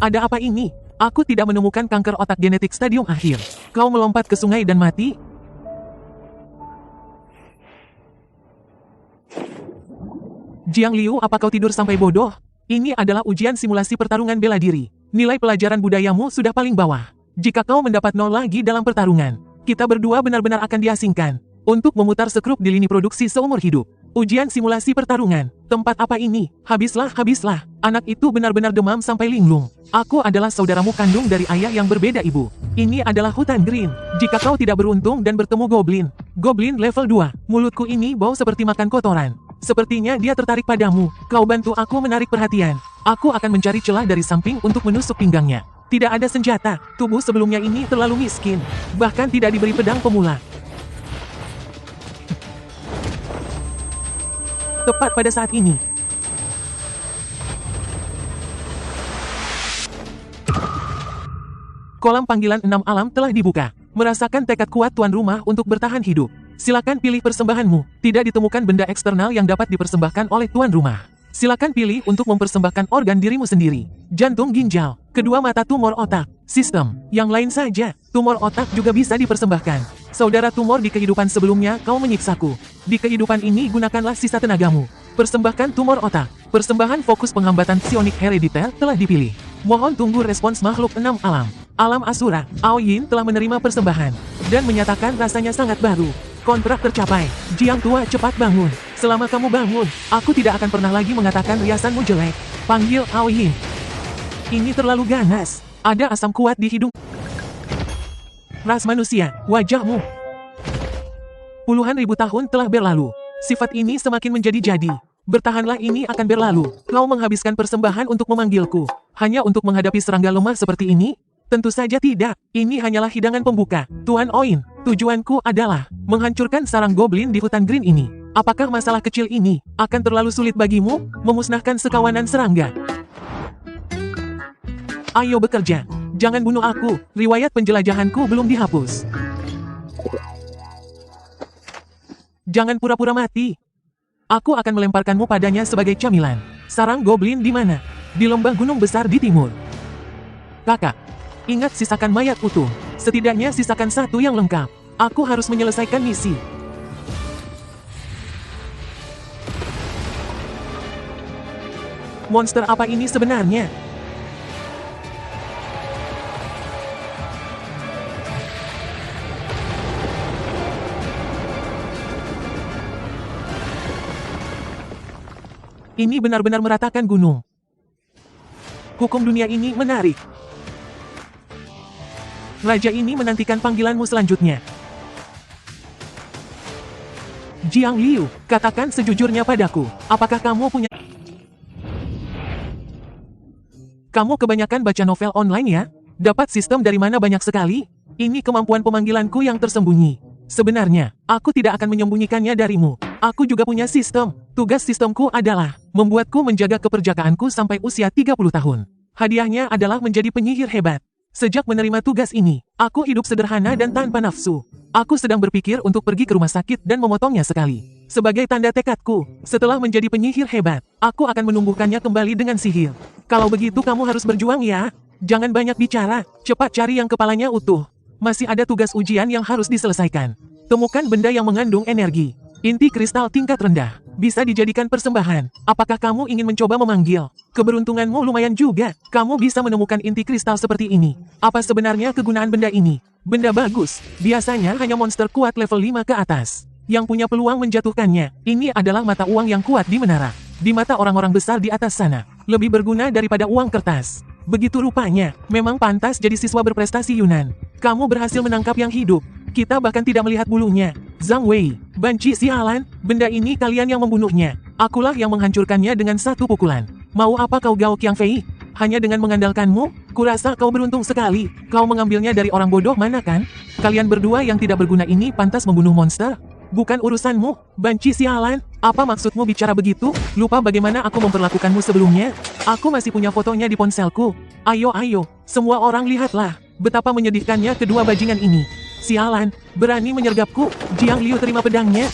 Ada apa ini? Aku tidak menemukan kanker otak genetik stadium akhir. Kau melompat ke sungai dan mati? Jiang Liu, apa kau tidur sampai bodoh? Ini adalah ujian simulasi pertarungan bela diri. Nilai pelajaran budayamu sudah paling bawah. Jika kau mendapat 0 lagi dalam pertarungan, kita berdua benar-benar akan diasingkan untuk memutar skrup di lini produksi seumur hidup. Ujian simulasi pertarungan. Tempat apa ini? Habislah, habislah. Anak itu benar-benar demam sampai linglung. Aku adalah saudaramu kandung dari ayah yang berbeda ibu. Ini adalah hutan green. Jika kau tidak beruntung dan bertemu Goblin level 2. Mulutku ini bau seperti makan kotoran. Sepertinya dia tertarik padamu. Kau bantu aku menarik perhatian. Aku akan mencari celah dari samping untuk menusuk pinggangnya. Tidak ada senjata. Tubuh sebelumnya ini terlalu miskin. Bahkan tidak diberi pedang pemula. Tepat pada saat ini. Kolam panggilan 6 alam telah dibuka. Merasakan tekad kuat tuan rumah untuk bertahan hidup. Silakan pilih persembahanmu. Tidak ditemukan benda eksternal yang dapat dipersembahkan oleh tuan rumah. Silakan pilih untuk mempersembahkan organ dirimu sendiri. Jantung, ginjal, kedua mata, tumor otak, sistem, yang lain saja. Tumor otak juga bisa dipersembahkan. Saudara tumor di kehidupan sebelumnya, kau menyiksaku. Di kehidupan ini gunakanlah sisa tenagamu. Persembahkan tumor otak. Persembahan fokus penghambatan psionik herediter telah dipilih. Mohon tunggu respons makhluk 6 alam. Alam Asura, Aoyin telah menerima persembahan dan menyatakan rasanya sangat baru. Kontrak tercapai. Jiang tua, cepat bangun. Selama kamu bangun, aku tidak akan pernah lagi mengatakan riasanmu jelek. Panggil Aoyin. Ini terlalu ganas. Ada asam kuat di hidung. Ras manusia, wajahmu. Puluhan ribu tahun telah berlalu. Sifat ini semakin menjadi-jadi. Bertahanlah, ini akan berlalu. Kau menghabiskan persembahan untuk memanggilku. Hanya untuk menghadapi serangga lemah seperti ini? Tentu saja tidak. Ini hanyalah hidangan pembuka. Tuan Oin, tujuanku adalah menghancurkan sarang goblin di hutan green ini. Apakah masalah kecil ini akan terlalu sulit bagimu? Memusnahkan sekawanan serangga. Ayo bekerja. Jangan bunuh aku. Riwayat penjelajahanku belum dihapus. Jangan pura-pura mati. Aku akan melemparkanmu padanya sebagai camilan. Sarang goblin di mana? Di lembah gunung besar di timur. Kakak, ingat sisakan mayat utuh. Setidaknya sisakan satu yang lengkap. Aku harus menyelesaikan misi. Monster apa ini sebenarnya? Ini benar-benar meratakan gunung. Hukum dunia ini menarik. Raja ini menantikan panggilanmu selanjutnya. Jiang Liu, katakan sejujurnya padaku, apakah kamu punya... Kamu kebanyakan baca novel online ya? Dapat sistem dari mana banyak sekali? Ini kemampuan pemanggilanku yang tersembunyi. Sebenarnya, aku tidak akan menyembunyikannya darimu. Aku juga punya sistem. Tugas sistemku adalah membuatku menjaga keperjakaanku sampai usia 30 tahun. Hadiahnya adalah menjadi penyihir hebat. Sejak menerima tugas ini, aku hidup sederhana dan tanpa nafsu. Aku sedang berpikir untuk pergi ke rumah sakit dan memotongnya sekali. Sebagai tanda tekadku, setelah menjadi penyihir hebat, aku akan menumbuhkannya kembali dengan sihir. Kalau begitu kamu harus berjuang ya. Jangan banyak bicara, cepat cari yang kepalanya utuh. Masih ada tugas ujian yang harus diselesaikan. Temukan benda yang mengandung energi. Inti kristal tingkat rendah. Bisa dijadikan persembahan. Apakah kamu ingin mencoba memanggil? Keberuntunganmu lumayan juga. Kamu bisa menemukan inti kristal seperti ini. Apa sebenarnya kegunaan benda ini? Benda bagus. Biasanya hanya monster kuat level 5 ke atas yang punya peluang menjatuhkannya. Ini adalah mata uang yang kuat di menara. Di mata orang-orang besar di atas sana. Lebih berguna daripada uang kertas. Begitu rupanya. Memang pantas jadi siswa berprestasi Yunan. Kamu berhasil menangkap yang hidup. Kita bahkan tidak melihat bulunya. Zhang Wei, banci sialan, benda ini kalian yang membunuhnya. Akulah yang menghancurkannya dengan satu pukulan. Mau apa kau Gao Qiangfei? Hanya dengan mengandalkanmu? Kurasa kau beruntung sekali. Kau mengambilnya dari orang bodoh mana kan? Kalian berdua yang tidak berguna ini pantas membunuh monster? Bukan urusanmu, banci sialan. Apa maksudmu bicara begitu? Lupa bagaimana aku memperlakukanmu sebelumnya? Aku masih punya fotonya di ponselku. Ayo, semua orang lihatlah. Betapa menyedihkannya kedua bajingan ini. Sialan, berani menyergapku. Jiang Liu terima pedangnya.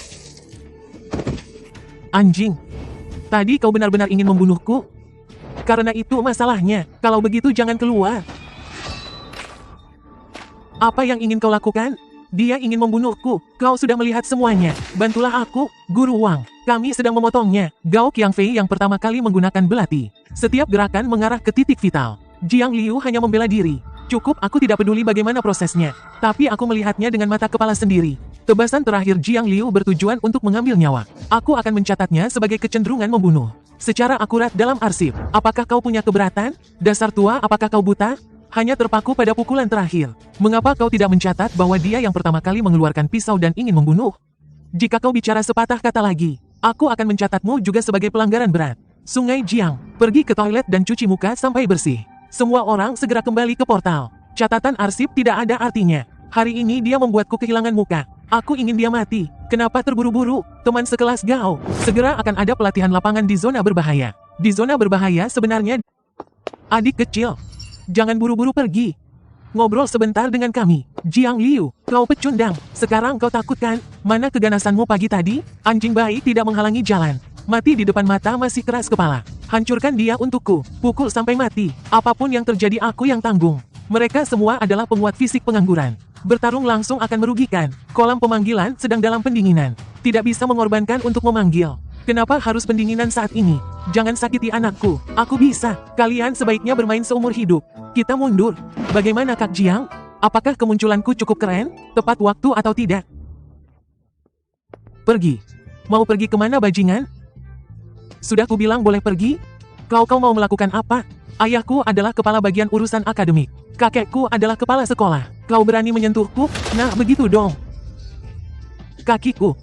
Anjing. Tadi kau benar-benar ingin membunuhku? Karena itu masalahnya, kalau begitu jangan keluar. Apa yang ingin kau lakukan? Dia ingin membunuhku. Kau sudah melihat semuanya. Bantulah aku, Guru Wang. Kami sedang memotongnya. Gao Qiangfei yang pertama kali menggunakan belati. Setiap gerakan mengarah ke titik vital. Jiang Liu hanya membela diri. Cukup, aku tidak peduli bagaimana prosesnya. Tapi aku melihatnya dengan mata kepala sendiri. Tebasan terakhir Jiang Liu bertujuan untuk mengambil nyawa. Aku akan mencatatnya sebagai kecenderungan membunuh. Secara akurat dalam arsip. Apakah kau punya keberatan? Dasar tua, apakah kau buta? Hanya terpaku pada pukulan terakhir. Mengapa kau tidak mencatat bahwa dia yang pertama kali mengeluarkan pisau dan ingin membunuh? Jika kau bicara sepatah kata lagi, aku akan mencatatmu juga sebagai pelanggaran berat. Sungai Jiang, pergi ke toilet dan cuci muka sampai bersih. Semua orang segera kembali ke portal. Catatan arsip tidak ada artinya. Hari ini dia membuatku kehilangan muka. Aku ingin dia mati. Kenapa terburu-buru? Teman sekelas Gao. Segera akan ada pelatihan lapangan di zona berbahaya. Di zona berbahaya sebenarnya... Adik kecil, jangan buru-buru pergi. Ngobrol sebentar dengan kami. Jiang Liu, kau pecundang. Sekarang kau takut kan? Mana keganasanmu pagi tadi? Anjing baik tidak menghalangi jalan. Mati di depan mata masih keras kepala. Hancurkan dia untukku. Pukul sampai mati. Apapun yang terjadi aku yang tanggung. Mereka semua adalah penguat fisik pengangguran. Bertarung langsung akan merugikan. Kolam pemanggilan sedang dalam pendinginan. Tidak bisa mengorbankan untuk memanggil. Kenapa harus pendinginan saat ini? Jangan sakiti anakku. Aku bisa. Kalian sebaiknya bermain seumur hidup. Kita mundur. Bagaimana Kak Jiang? Apakah kemunculanku cukup keren? Tepat waktu atau tidak? Pergi. Mau pergi kemana bajingan? Sudah kubilang boleh pergi? Kau mau melakukan apa? Ayahku adalah kepala bagian urusan akademik. Kakekku adalah kepala sekolah. Kau berani menyentuhku? Nah, begitu dong. Kakiku.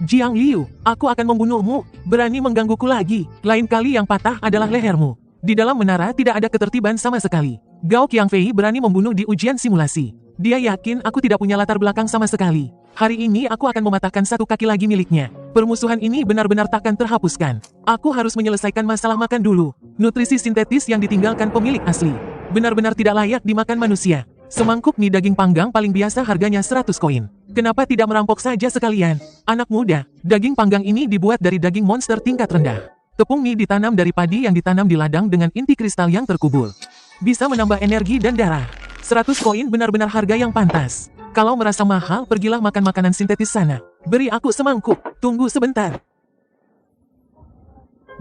Jiang Liu, aku akan membunuhmu. Berani menggangguku lagi. Lain kali yang patah adalah lehermu. Di dalam menara tidak ada ketertiban sama sekali. Gao Qiangfei berani membunuh di ujian simulasi. Dia yakin aku tidak punya latar belakang sama sekali. Hari ini aku akan mematahkan satu kaki lagi miliknya. Permusuhan ini benar-benar takkan terhapuskan. Aku harus menyelesaikan masalah makan dulu. Nutrisi sintetis yang ditinggalkan pemilik asli. Benar-benar tidak layak dimakan manusia. Semangkuk mie daging panggang paling biasa harganya 100 koin. Kenapa tidak merampok saja sekalian? Anak muda, daging panggang ini dibuat dari daging monster tingkat rendah. Tepung mie ditanam dari padi yang ditanam di ladang dengan inti kristal yang terkubur. Bisa menambah energi dan darah. 100 koin benar-benar harga yang pantas. Kalau merasa mahal, pergilah makan makanan sintetis sana. Beri aku semangkuk. Tunggu sebentar.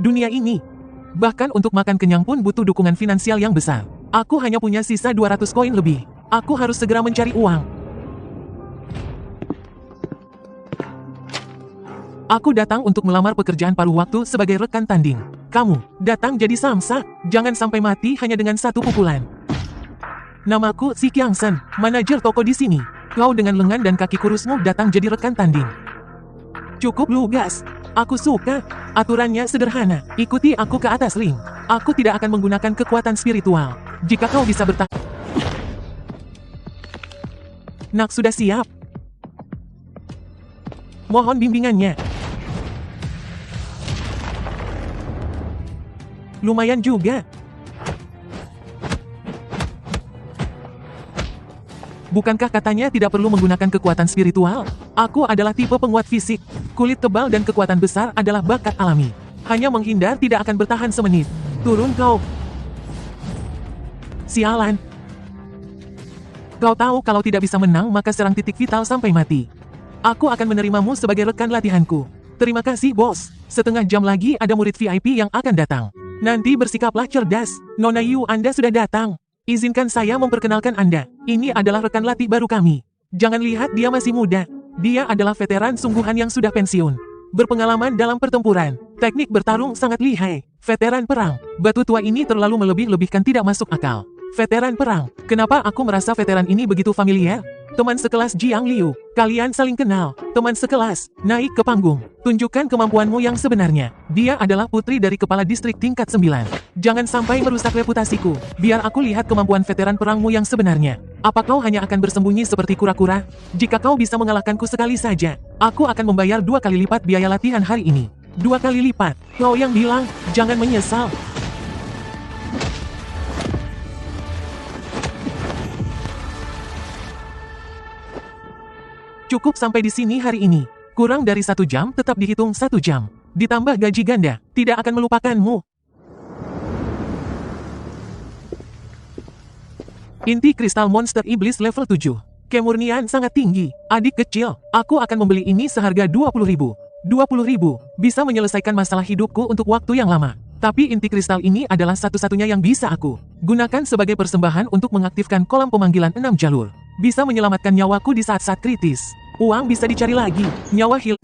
Dunia ini, bahkan untuk makan kenyang pun butuh dukungan finansial yang besar. Aku hanya punya sisa 200 koin lebih. Aku harus segera mencari uang. Aku datang untuk melamar pekerjaan paruh waktu sebagai rekan tanding. Kamu datang jadi samsak. Jangan sampai mati hanya dengan satu pukulan. Namaku Si Qiangsen, manajer toko di sini. Kau dengan lengan dan kaki kurusmu datang jadi rekan tanding. Cukup lugas. Aku suka. Aturannya sederhana. Ikuti aku ke atas ring. Aku tidak akan menggunakan kekuatan spiritual. Jika kau bisa bertahan. Nak sudah siap? Mohon bimbingannya. Lumayan juga. Bukankah katanya tidak perlu menggunakan kekuatan spiritual? Aku adalah tipe penguat fisik. Kulit tebal dan kekuatan besar adalah bakat alami. Hanya menghindar tidak akan bertahan semenit. Turun kau. Sialan. Kau tahu kalau tidak bisa menang maka serang titik vital sampai mati. Aku akan menerimamu sebagai rekan latihanku. Terima kasih bos. Setengah jam lagi ada murid VIP yang akan datang. Nanti bersikaplah cerdas. Nona Yu, Anda sudah datang. Izinkan saya memperkenalkan Anda. Ini adalah rekan latih baru kami. Jangan lihat dia masih muda. Dia adalah veteran sungguhan yang sudah pensiun. Berpengalaman dalam pertempuran. Teknik bertarung sangat lihai. Veteran perang. Batu tua ini terlalu melebih-lebihkan tidak masuk akal. Veteran perang. Kenapa aku merasa veteran ini begitu familiar? Teman sekelas Jiang Liu. Kalian saling kenal. Teman sekelas. Naik ke panggung. Tunjukkan kemampuanmu yang sebenarnya. Dia adalah putri dari kepala distrik tingkat 9. Jangan sampai merusak reputasiku. Biar aku lihat kemampuan veteran perangmu yang sebenarnya. Apa kau hanya akan bersembunyi seperti kura-kura? Jika kau bisa mengalahkanku sekali saja, aku akan membayar 2 kali lipat biaya latihan hari ini. 2 kali lipat. Kau yang bilang, jangan menyesal. Cukup sampai di sini hari ini. Kurang dari 1 jam tetap dihitung 1 jam. Ditambah gaji ganda, tidak akan melupakanmu. Inti kristal monster iblis level 7. Kemurnian sangat tinggi. Adik kecil, aku akan membeli ini seharga 20.000. 20.000 bisa menyelesaikan masalah hidupku untuk waktu yang lama. Tapi inti kristal ini adalah satu-satunya yang bisa aku gunakan sebagai persembahan untuk mengaktifkan kolam pemanggilan 6 jalur. Bisa menyelamatkan nyawaku di saat-saat kritis. Uang bisa dicari lagi, nyawa hilang.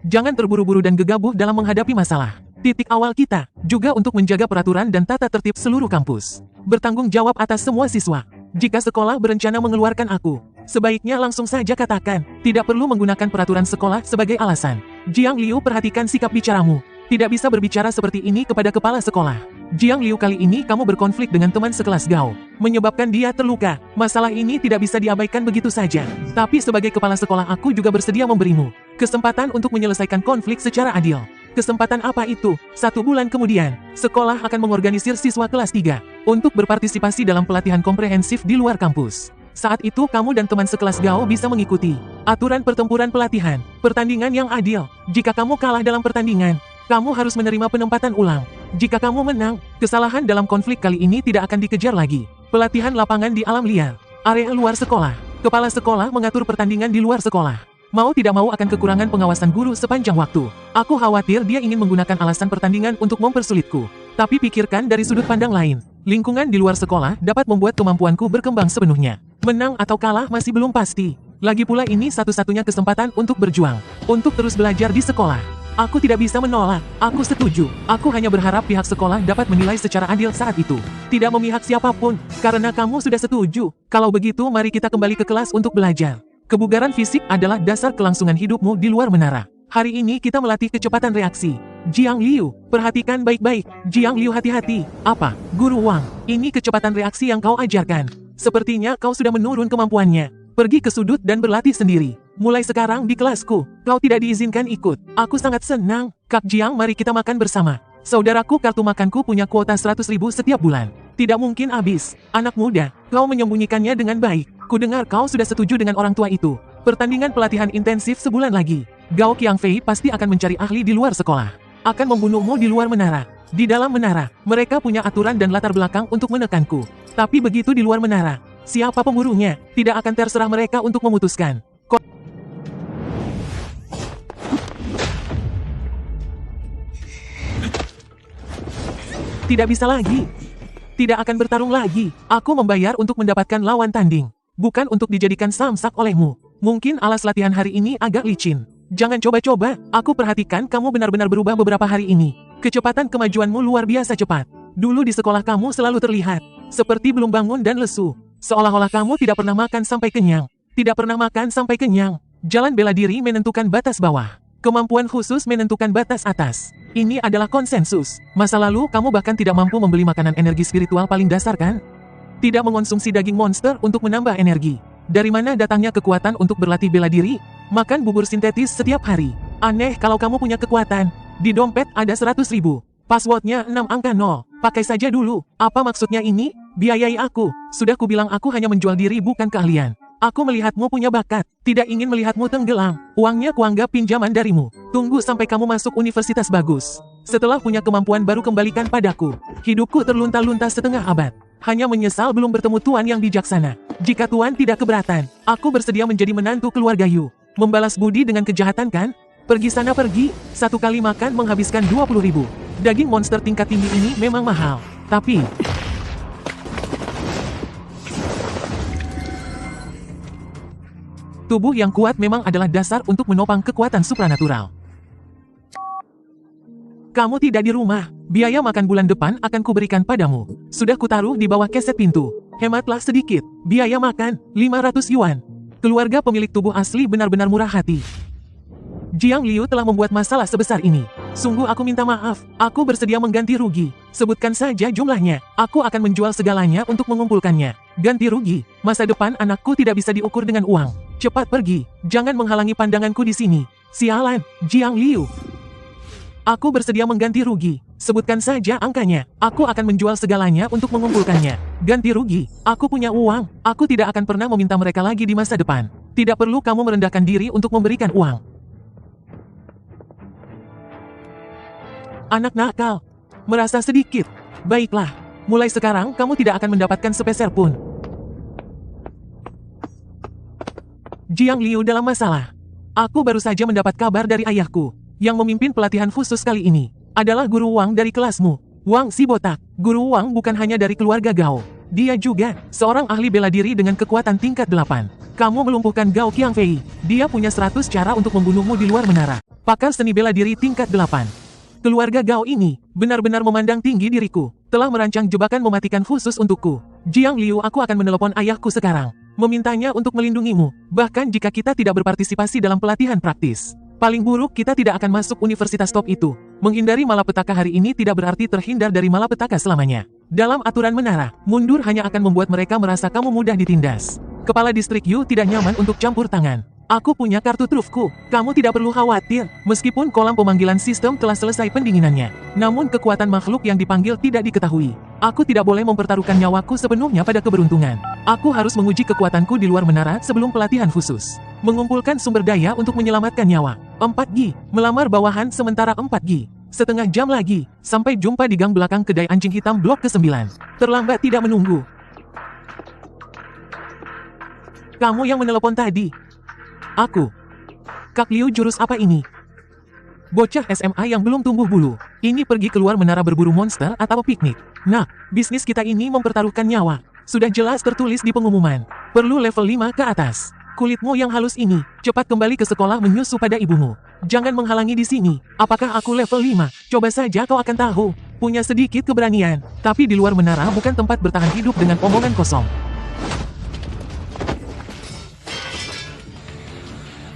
Jangan terburu-buru dan gegabah dalam menghadapi masalah. Titik awal kita juga untuk menjaga peraturan dan tata tertib seluruh kampus. Bertanggung jawab atas semua siswa. Jika sekolah berencana mengeluarkan aku, sebaiknya langsung saja katakan, tidak perlu menggunakan peraturan sekolah sebagai alasan. Jiang Liu, perhatikan sikap bicaramu. Tidak bisa berbicara seperti ini kepada kepala sekolah. Jiang Liu, kali ini kamu berkonflik dengan teman sekelas Gao, menyebabkan dia terluka. Masalah ini tidak bisa diabaikan begitu saja. Tapi sebagai kepala sekolah aku juga bersedia memberimu kesempatan untuk menyelesaikan konflik secara adil. Kesempatan apa itu? 1 bulan kemudian, sekolah akan mengorganisir siswa kelas 3 untuk berpartisipasi dalam pelatihan komprehensif di luar kampus. Saat itu kamu dan teman sekelas Gao bisa mengikuti aturan pertempuran pelatihan, pertandingan yang adil. Jika kamu kalah dalam pertandingan, kamu harus menerima penempatan ulang. Jika kamu menang, kesalahan dalam konflik kali ini tidak akan dikejar lagi. Pelatihan lapangan di alam liar, area luar sekolah. Kepala sekolah mengatur pertandingan di luar sekolah. Mau tidak mau akan kekurangan pengawasan guru sepanjang waktu. Aku khawatir dia ingin menggunakan alasan pertandingan untuk mempersulitku. Tapi pikirkan dari sudut pandang lain. Lingkungan di luar sekolah dapat membuat kemampuanku berkembang sepenuhnya. Menang atau kalah masih belum pasti. Lagi pula ini satu-satunya kesempatan untuk berjuang. Untuk terus belajar di sekolah. Aku tidak bisa menolak. Aku setuju. Aku hanya berharap pihak sekolah dapat menilai secara adil saat itu. Tidak memihak siapapun. Karena kamu sudah setuju. Kalau begitu mari kita kembali ke kelas untuk belajar. Kebugaran fisik adalah dasar kelangsungan hidupmu di luar menara. Hari ini kita melatih kecepatan reaksi. Jiang Liu, perhatikan baik-baik. Jiang Liu, hati-hati. Apa? Guru Wang, ini kecepatan reaksi yang kau ajarkan. Sepertinya kau sudah menurun kemampuannya. Pergi ke sudut dan berlatih sendiri. Mulai sekarang di kelasku, kau tidak diizinkan ikut. Aku sangat senang. Kak Jiang, mari kita makan bersama. Saudaraku, kartu makanku punya kuota 100.000 setiap bulan. Tidak mungkin habis. Anak muda, kau menyembunyikannya dengan baik. Kudengar kau sudah setuju dengan orang tua itu. Pertandingan pelatihan intensif sebulan lagi. Gao Qiangfei pasti akan mencari ahli di luar sekolah. Akan membunuhmu di luar menara. Di dalam menara, mereka punya aturan dan latar belakang untuk menekanku. Tapi begitu di luar menara, siapa pemburunya, tidak akan terserah mereka untuk memutuskan. Tidak bisa lagi. Tidak akan bertarung lagi. Aku membayar untuk mendapatkan lawan tanding. Bukan untuk dijadikan samsak olehmu. Mungkin alas latihan hari ini agak licin. Jangan coba-coba. Aku perhatikan kamu benar-benar berubah beberapa hari ini. Kecepatan kemajuanmu luar biasa cepat. Dulu di sekolah kamu selalu terlihat seperti belum bangun dan lesu. Seolah-olah kamu tidak pernah makan sampai kenyang. Tidak pernah makan sampai kenyang. Jalan bela diri menentukan batas bawah. Kemampuan khusus menentukan batas atas. Ini adalah konsensus. Masa lalu kamu bahkan tidak mampu membeli makanan energi spiritual paling dasar kan? Tidak mengonsumsi daging monster untuk menambah energi. Dari mana datangnya kekuatan untuk berlatih bela diri? Makan bubur sintetis setiap hari. Aneh kalau kamu punya kekuatan. Di dompet ada 100.000. Passwordnya 6 angka 0. Pakai saja dulu. Apa maksudnya ini? Biayai aku. Sudah kubilang aku hanya menjual diri bukan keahlian. Aku melihatmu punya bakat. Tidak ingin melihatmu tenggelam. Uangnya kuanggap pinjaman darimu. Tunggu sampai kamu masuk universitas bagus. Setelah punya kemampuan baru kembalikan padaku. Hidupku terlunta-lunta setengah abad. Hanya menyesal belum bertemu Tuan yang bijaksana. Jika Tuan tidak keberatan, aku bersedia menjadi menantu keluarga Yu. Membalas budi dengan kejahatan kan? Pergi sana pergi. Satu kali makan menghabiskan 20.000. Daging monster tingkat tinggi ini memang mahal. Tapi tubuh yang kuat memang adalah dasar untuk menopang kekuatan supranatural. Kamu tidak di rumah. Biaya makan bulan depan akan kuberikan padamu. Sudah kutaruh di bawah keset pintu. Hematlah sedikit. Biaya makan, 500 yuan. Keluarga pemilik tubuh asli benar-benar murah hati. Jiang Liu telah membuat masalah sebesar ini. Sungguh aku minta maaf. Aku bersedia mengganti rugi. Sebutkan saja jumlahnya. Aku akan menjual segalanya untuk mengumpulkannya. Ganti rugi. Masa depan anakku tidak bisa diukur dengan uang. Cepat pergi. Jangan menghalangi pandanganku di sini. Sialan, Jiang Liu. Aku bersedia mengganti rugi. Sebutkan saja angkanya. Aku akan menjual segalanya untuk mengumpulkannya. Ganti rugi. Aku punya uang. Aku tidak akan pernah meminta mereka lagi di masa depan. Tidak perlu kamu merendahkan diri untuk memberikan uang. Anak nakal. Merasa sedikit. Baiklah. Mulai sekarang kamu tidak akan mendapatkan sepeser pun. Jiang Liu dalam masalah. Aku baru saja mendapat kabar dari ayahku. Yang memimpin pelatihan khusus kali ini adalah Guru Wang dari kelasmu. Wang si botak. Guru Wang bukan hanya dari keluarga Gao. Dia juga seorang ahli bela diri dengan kekuatan tingkat 8. Kamu melumpuhkan Gao Qiangfei. Dia punya 100 cara untuk membunuhmu di luar menara. Pakar seni bela diri tingkat 8. Keluarga Gao ini benar-benar memandang tinggi diriku. Telah merancang jebakan mematikan khusus untukku. Jiang Liu, aku akan menelepon ayahku sekarang. Memintanya untuk melindungimu. Bahkan jika kita tidak berpartisipasi dalam pelatihan praktis. Paling buruk kita tidak akan masuk universitas top itu. Menghindari malapetaka hari ini tidak berarti terhindar dari malapetaka selamanya. Dalam aturan menara, mundur hanya akan membuat mereka merasa kamu mudah ditindas. Kepala distrik Yu tidak nyaman untuk campur tangan. Aku punya kartu trufku. Kamu tidak perlu khawatir. Meskipun kolam pemanggilan sistem telah selesai pendinginannya. Namun kekuatan makhluk yang dipanggil tidak diketahui. Aku tidak boleh mempertaruhkan nyawaku sepenuhnya pada keberuntungan. Aku harus menguji kekuatanku di luar menara sebelum pelatihan khusus. Mengumpulkan sumber daya untuk menyelamatkan nyawa. 4G. Melamar bawahan sementara 4G. Setengah jam lagi. Sampai jumpa di gang belakang kedai anjing hitam blok ke-9. Terlambat tidak menunggu. Kamu yang menelepon tadi. Aku. Kak Liu, jurus apa ini? Bocah SMA yang belum tumbuh bulu. Ini pergi keluar menara berburu monster atau piknik. Nah, bisnis kita ini mempertaruhkan nyawa. Sudah jelas tertulis di pengumuman. Perlu level 5 ke atas. Kulitmu yang halus ini, cepat kembali ke sekolah menyusu pada ibumu. Jangan menghalangi di sini. Apakah aku level 5? Coba saja kau akan tahu. Punya sedikit keberanian. Tapi di luar menara bukan tempat bertahan hidup dengan omongan kosong.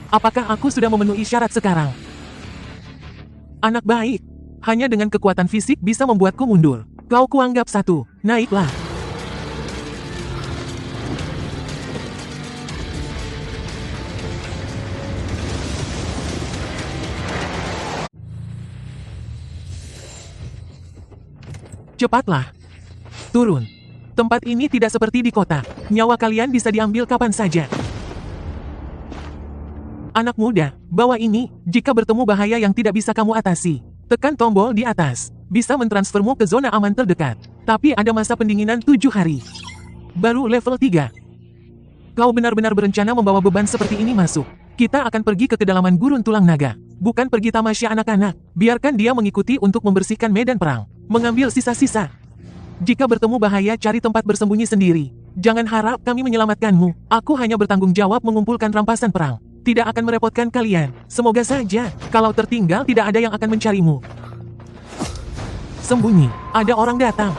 Apakah aku sudah memenuhi syarat sekarang? Anak baik. Hanya dengan kekuatan fisik bisa membuatku mundur. Kau kuanggap 1. Naiklah. Cepatlah. Turun. Tempat ini tidak seperti di kota. Nyawa kalian bisa diambil kapan saja. Anak muda, bawa ini. Jika bertemu bahaya yang tidak bisa kamu atasi, tekan tombol di atas. Bisa mentransfermu ke zona aman terdekat. Tapi ada masa pendinginan 7 hari. Baru level 3. Kau benar-benar berencana membawa beban seperti ini masuk. Kita akan pergi ke kedalaman gurun tulang naga. Bukan pergi tamasya anak-anak. Biarkan dia mengikuti untuk membersihkan medan perang. Mengambil sisa-sisa. Jika bertemu bahaya, cari tempat bersembunyi sendiri. Jangan harap kami menyelamatkanmu. Aku hanya bertanggung jawab mengumpulkan rampasan perang. Tidak akan merepotkan kalian. Semoga saja, kalau tertinggal tidak ada yang akan mencarimu. Sembunyi, ada orang datang.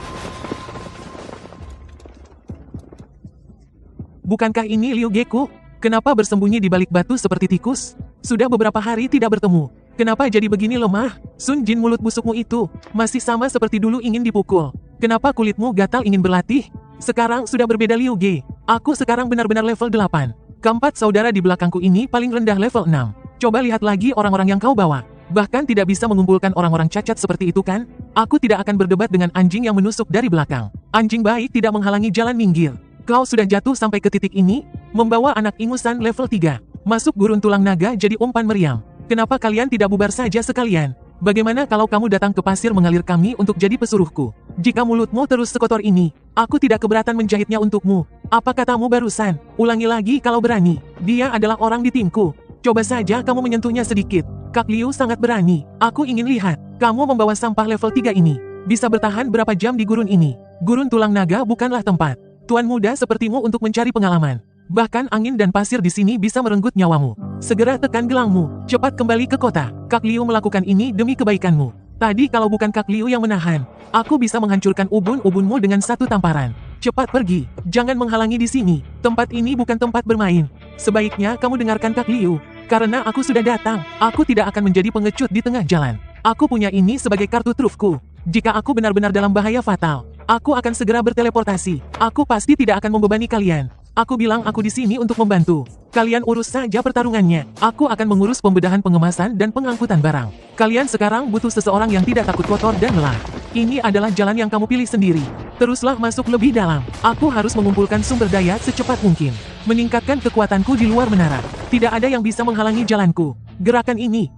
Bukankah ini Liu Geku? Kenapa bersembunyi di balik batu seperti tikus? Sudah beberapa hari tidak bertemu. Kenapa jadi begini lemah? Sun Jin, mulut busukmu itu masih sama seperti dulu ingin dipukul. Kenapa kulitmu gatal ingin berlatih? Sekarang sudah berbeda Liu Ge. Aku sekarang benar-benar level 8. Keempat saudara di belakangku ini paling rendah level 6. Coba lihat lagi orang-orang yang kau bawa. Bahkan tidak bisa mengumpulkan orang-orang cacat seperti itu kan? Aku tidak akan berdebat dengan anjing yang menusuk dari belakang. Anjing baik tidak menghalangi jalan minggir. Kau sudah jatuh sampai ke titik ini? Membawa anak ingusan level 3. Masuk gurun tulang naga jadi umpan meriam. Kenapa kalian tidak bubar saja sekalian? Bagaimana kalau kamu datang ke pasir mengalir kami untuk jadi pesuruhku? Jika mulutmu terus sekotor ini, aku tidak keberatan menjahitnya untukmu. Apa katamu barusan? Ulangi lagi kalau berani. Dia adalah orang di timku. Coba saja kamu menyentuhnya sedikit. Kak Liu sangat berani. Aku ingin lihat. Kamu membawa sampah level 3 ini. Bisa bertahan berapa jam di gurun ini? Gurun tulang naga bukanlah tempat tuan muda sepertimu untuk mencari pengalaman. Bahkan angin dan pasir di sini bisa merenggut nyawamu. Segera tekan gelangmu. Cepat kembali ke kota. Kak Liu melakukan ini demi kebaikanmu. Tadi kalau bukan Kak Liu yang menahan, aku bisa menghancurkan ubun-ubunmu dengan satu tamparan. Cepat pergi. Jangan menghalangi di sini. Tempat ini bukan tempat bermain. Sebaiknya kamu dengarkan Kak Liu. Karena aku sudah datang, aku tidak akan menjadi pengecut di tengah jalan. Aku punya ini sebagai kartu trufku. Jika aku benar-benar dalam bahaya fatal, aku akan segera berteleportasi. Aku pasti tidak akan membebani kalian. Aku bilang aku di sini untuk membantu. Kalian urus saja pertarungannya. Aku akan mengurus pembedahan pengemasan dan pengangkutan barang. Kalian sekarang butuh seseorang yang tidak takut kotor dan lelah. Ini adalah jalan yang kamu pilih sendiri. Teruslah masuk lebih dalam. Aku harus mengumpulkan sumber daya secepat mungkin. Meningkatkan kekuatanku di luar menara. Tidak ada yang bisa menghalangi jalanku. Gerakan ini.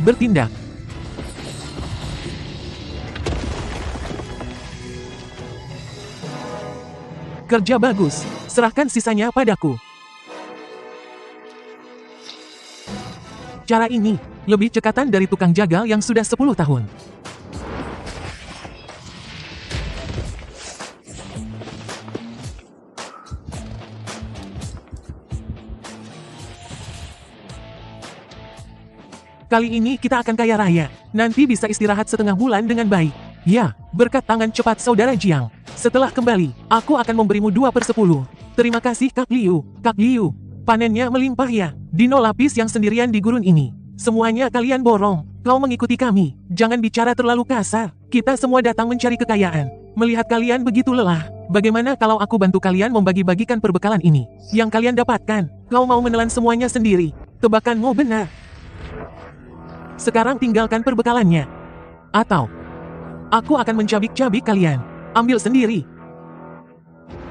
bertindak. Kerja bagus, serahkan sisanya padaku. Cara ini, lebih cekatan dari tukang jagal yang sudah 10 tahun. Kali ini kita akan kaya raya, nanti bisa istirahat setengah bulan dengan baik. Ya, berkat tangan cepat saudara Jiang. Setelah kembali, aku akan memberimu 2/10. Terima kasih Kak Liu. Kak Liu, panennya melimpah ya. Dino lapis yang sendirian di gurun ini. Semuanya kalian borong. Kau mengikuti kami. Jangan bicara terlalu kasar. Kita semua datang mencari kekayaan. Melihat kalian begitu lelah, bagaimana kalau aku bantu kalian membagi-bagikan perbekalan ini? Yang kalian dapatkan, kau mau menelan semuanya sendiri. Tebakanmu benar. Sekarang tinggalkan perbekalannya. Atau, aku akan mencabik-cabik kalian. Ambil sendiri.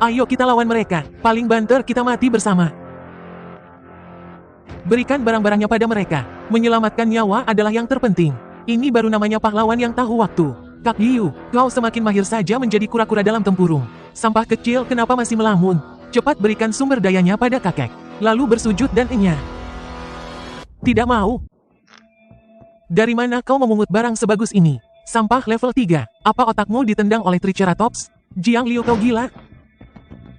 Ayo kita lawan mereka. Paling banter kita mati bersama. Berikan barang-barangnya pada mereka. Menyelamatkan nyawa adalah yang terpenting. Ini baru namanya pahlawan yang tahu waktu. Kak Liu, kau semakin mahir saja menjadi kura-kura dalam tempurung. Sampah kecil kenapa masih melamun? Cepat berikan sumber dayanya pada kakek. Lalu bersujud dan enyah. Tidak mau. Dari mana kau memungut barang sebagus ini? Sampah level 3. Apa otakmu ditendang oleh Triceratops? Jiang Liu, kau gila?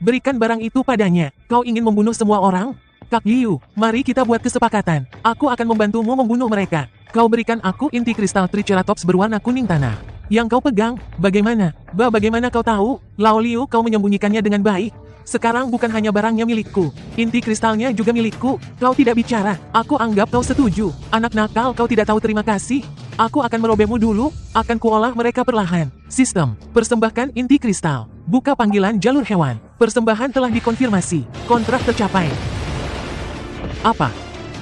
Berikan barang itu padanya. Kau ingin membunuh semua orang? Kak Liu, mari kita buat kesepakatan. Aku akan membantumu membunuh mereka. Kau berikan aku inti kristal Triceratops berwarna kuning tanah. Yang kau pegang, bagaimana? Bagaimana kau tahu? Lao Liu, kau menyembunyikannya dengan baik. Sekarang bukan hanya barangnya milikku, inti kristalnya juga milikku. Kau tidak bicara, aku anggap kau setuju. Anak nakal, kau tidak tahu terima kasih. Aku akan merobekmu dulu, akan kuolah mereka perlahan. Sistem, persembahkan inti kristal. Buka panggilan jalur hewan. Persembahan telah dikonfirmasi, kontrak tercapai. Apa?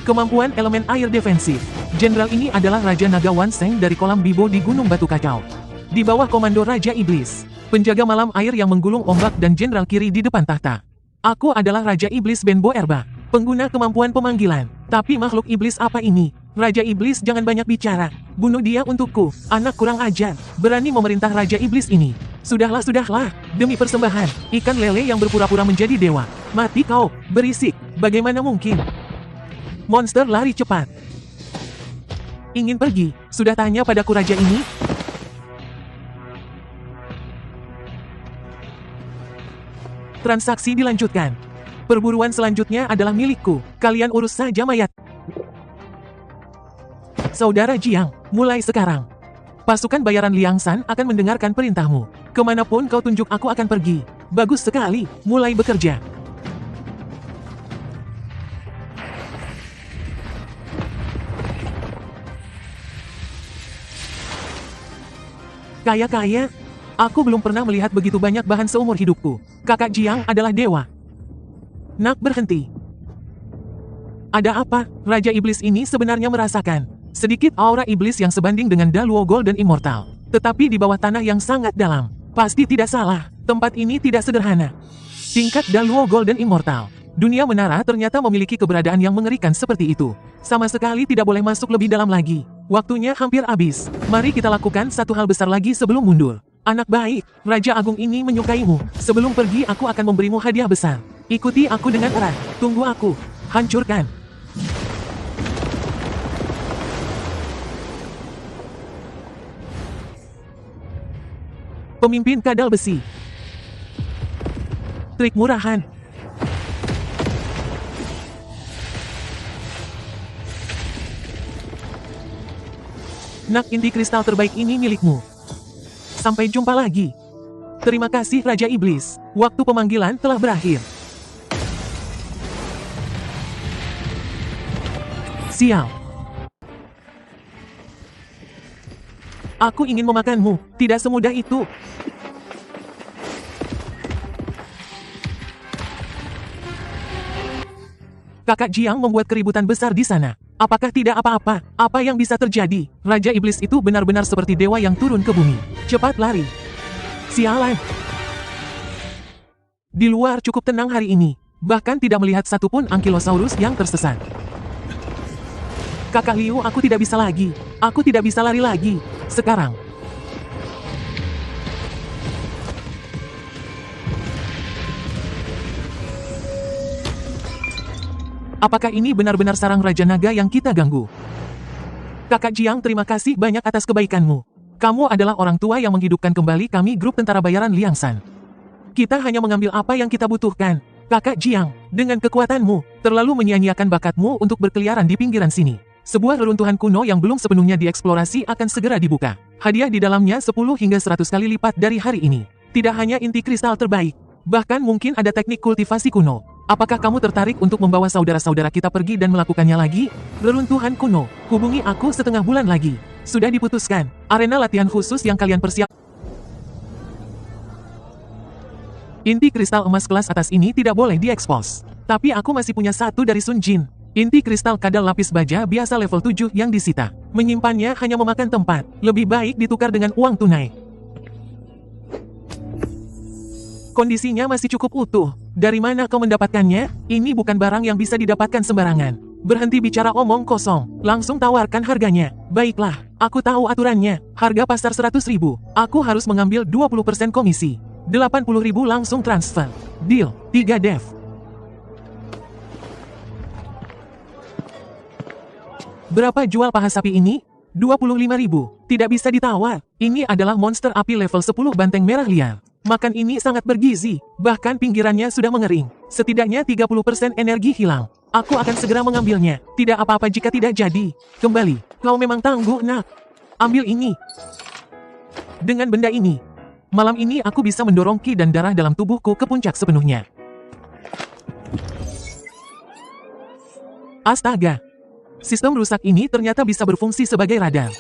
Kemampuan elemen air defensif. Jenderal ini adalah Raja Naga Wanseng dari kolam Bibo di Gunung Batu Kacau. Di bawah komando Raja Iblis, penjaga malam air yang menggulung ombak dan jenderal kiri di depan tahta. Aku adalah Raja Iblis Benbo Erba, pengguna kemampuan pemanggilan. Tapi makhluk iblis apa ini? Raja Iblis, jangan banyak bicara. Bunuh dia untukku, anak kurang ajar. Berani memerintah Raja Iblis ini. Sudahlah, demi persembahan, ikan lele yang berpura-pura menjadi dewa. Mati kau, berisik, bagaimana mungkin? Monster lari cepat. Ingin pergi, sudah tanya padaku raja ini? Transaksi dilanjutkan. Perburuan selanjutnya adalah milikku, kalian urus saja mayat. Saudara Jiang, mulai sekarang. Pasukan bayaran Liangshan akan mendengarkan perintahmu. Kemanapun kau tunjuk aku akan pergi. Bagus sekali, mulai bekerja. Kaya-kaya? Aku belum pernah melihat begitu banyak bahan seumur hidupku. Kakak Jiang adalah dewa. Nak, berhenti. Ada apa? Raja Iblis ini sebenarnya merasakan sedikit aura iblis yang sebanding dengan Daluo Golden Immortal. Tetapi di bawah tanah yang sangat dalam. Pasti tidak salah, tempat ini tidak sederhana. Tingkat Daluo Golden Immortal. Dunia menara ternyata memiliki keberadaan yang mengerikan seperti itu. Sama sekali tidak boleh masuk lebih dalam lagi. Waktunya hampir habis. Mari kita lakukan satu hal besar lagi sebelum mundur. Anak baik, Raja Agung ini menyukaimu. Sebelum pergi aku akan memberimu hadiah besar. Ikuti aku dengan erat. Tunggu aku. Hancurkan. Pemimpin kadal besi. Trik murahan. Nak, inti kristal terbaik ini milikmu. Sampai jumpa lagi. Terima kasih Raja Iblis. Waktu pemanggilan telah berakhir. Sial. Aku ingin memakanmu. Tidak semudah itu. Kakak Jiang membuat keributan besar di sana. Apakah tidak apa-apa? Apa yang bisa terjadi? Raja Iblis itu benar-benar seperti dewa yang turun ke bumi. Cepat lari. Sialan. Di luar cukup tenang hari ini. Bahkan tidak melihat satupun Ankylosaurus yang tersesat. Kakak Liu, aku tidak bisa lagi. Aku tidak bisa lari lagi. Sekarang. Apakah ini benar-benar sarang Raja Naga yang kita ganggu? Kakak Jiang, terima kasih banyak atas kebaikanmu. Kamu adalah orang tua yang menghidupkan kembali kami grup tentara bayaran Liangsan. Kita hanya mengambil apa yang kita butuhkan. Kakak Jiang, dengan kekuatanmu, terlalu menyia-nyiakan bakatmu untuk berkeliaran di pinggiran sini. Sebuah reruntuhan kuno yang belum sepenuhnya dieksplorasi akan segera dibuka. Hadiah di dalamnya 10 hingga 100 kali lipat dari hari ini. Tidak hanya inti kristal terbaik, bahkan mungkin ada teknik kultivasi kuno. Apakah kamu tertarik untuk membawa saudara-saudara kita pergi dan melakukannya lagi? Reruntuhan kuno, hubungi aku setengah bulan lagi. Sudah diputuskan, arena latihan khusus yang kalian persiap. Inti kristal emas kelas atas ini tidak boleh diekspos. Tapi aku masih punya satu dari Sun Jin. Inti kristal kadal lapis baja biasa level 7 yang disita. Menyimpannya hanya memakan tempat. Lebih baik ditukar dengan uang tunai. Kondisinya masih cukup utuh. Dari mana kau mendapatkannya? Ini bukan barang yang bisa didapatkan sembarangan. Berhenti bicara omong kosong. Langsung tawarkan harganya. Baiklah, aku tahu aturannya. Harga pasar 100.000. Aku harus mengambil 20% komisi. 80.000 langsung transfer. Deal, 3 dev. Berapa jual paha sapi ini? 25.000. Tidak bisa ditawar. Ini adalah monster api level 10 banteng merah liar. Makan ini sangat bergizi, bahkan pinggirannya sudah mengering. Setidaknya 30% energi hilang. Aku akan segera mengambilnya. Tidak apa-apa jika tidak jadi. Kembali, kau memang tangguh, nak. Ambil ini. Dengan benda ini, malam ini aku bisa mendorong ki dan darah dalam tubuhku ke puncak sepenuhnya. Astaga. Sistem rusak ini ternyata bisa berfungsi sebagai radar.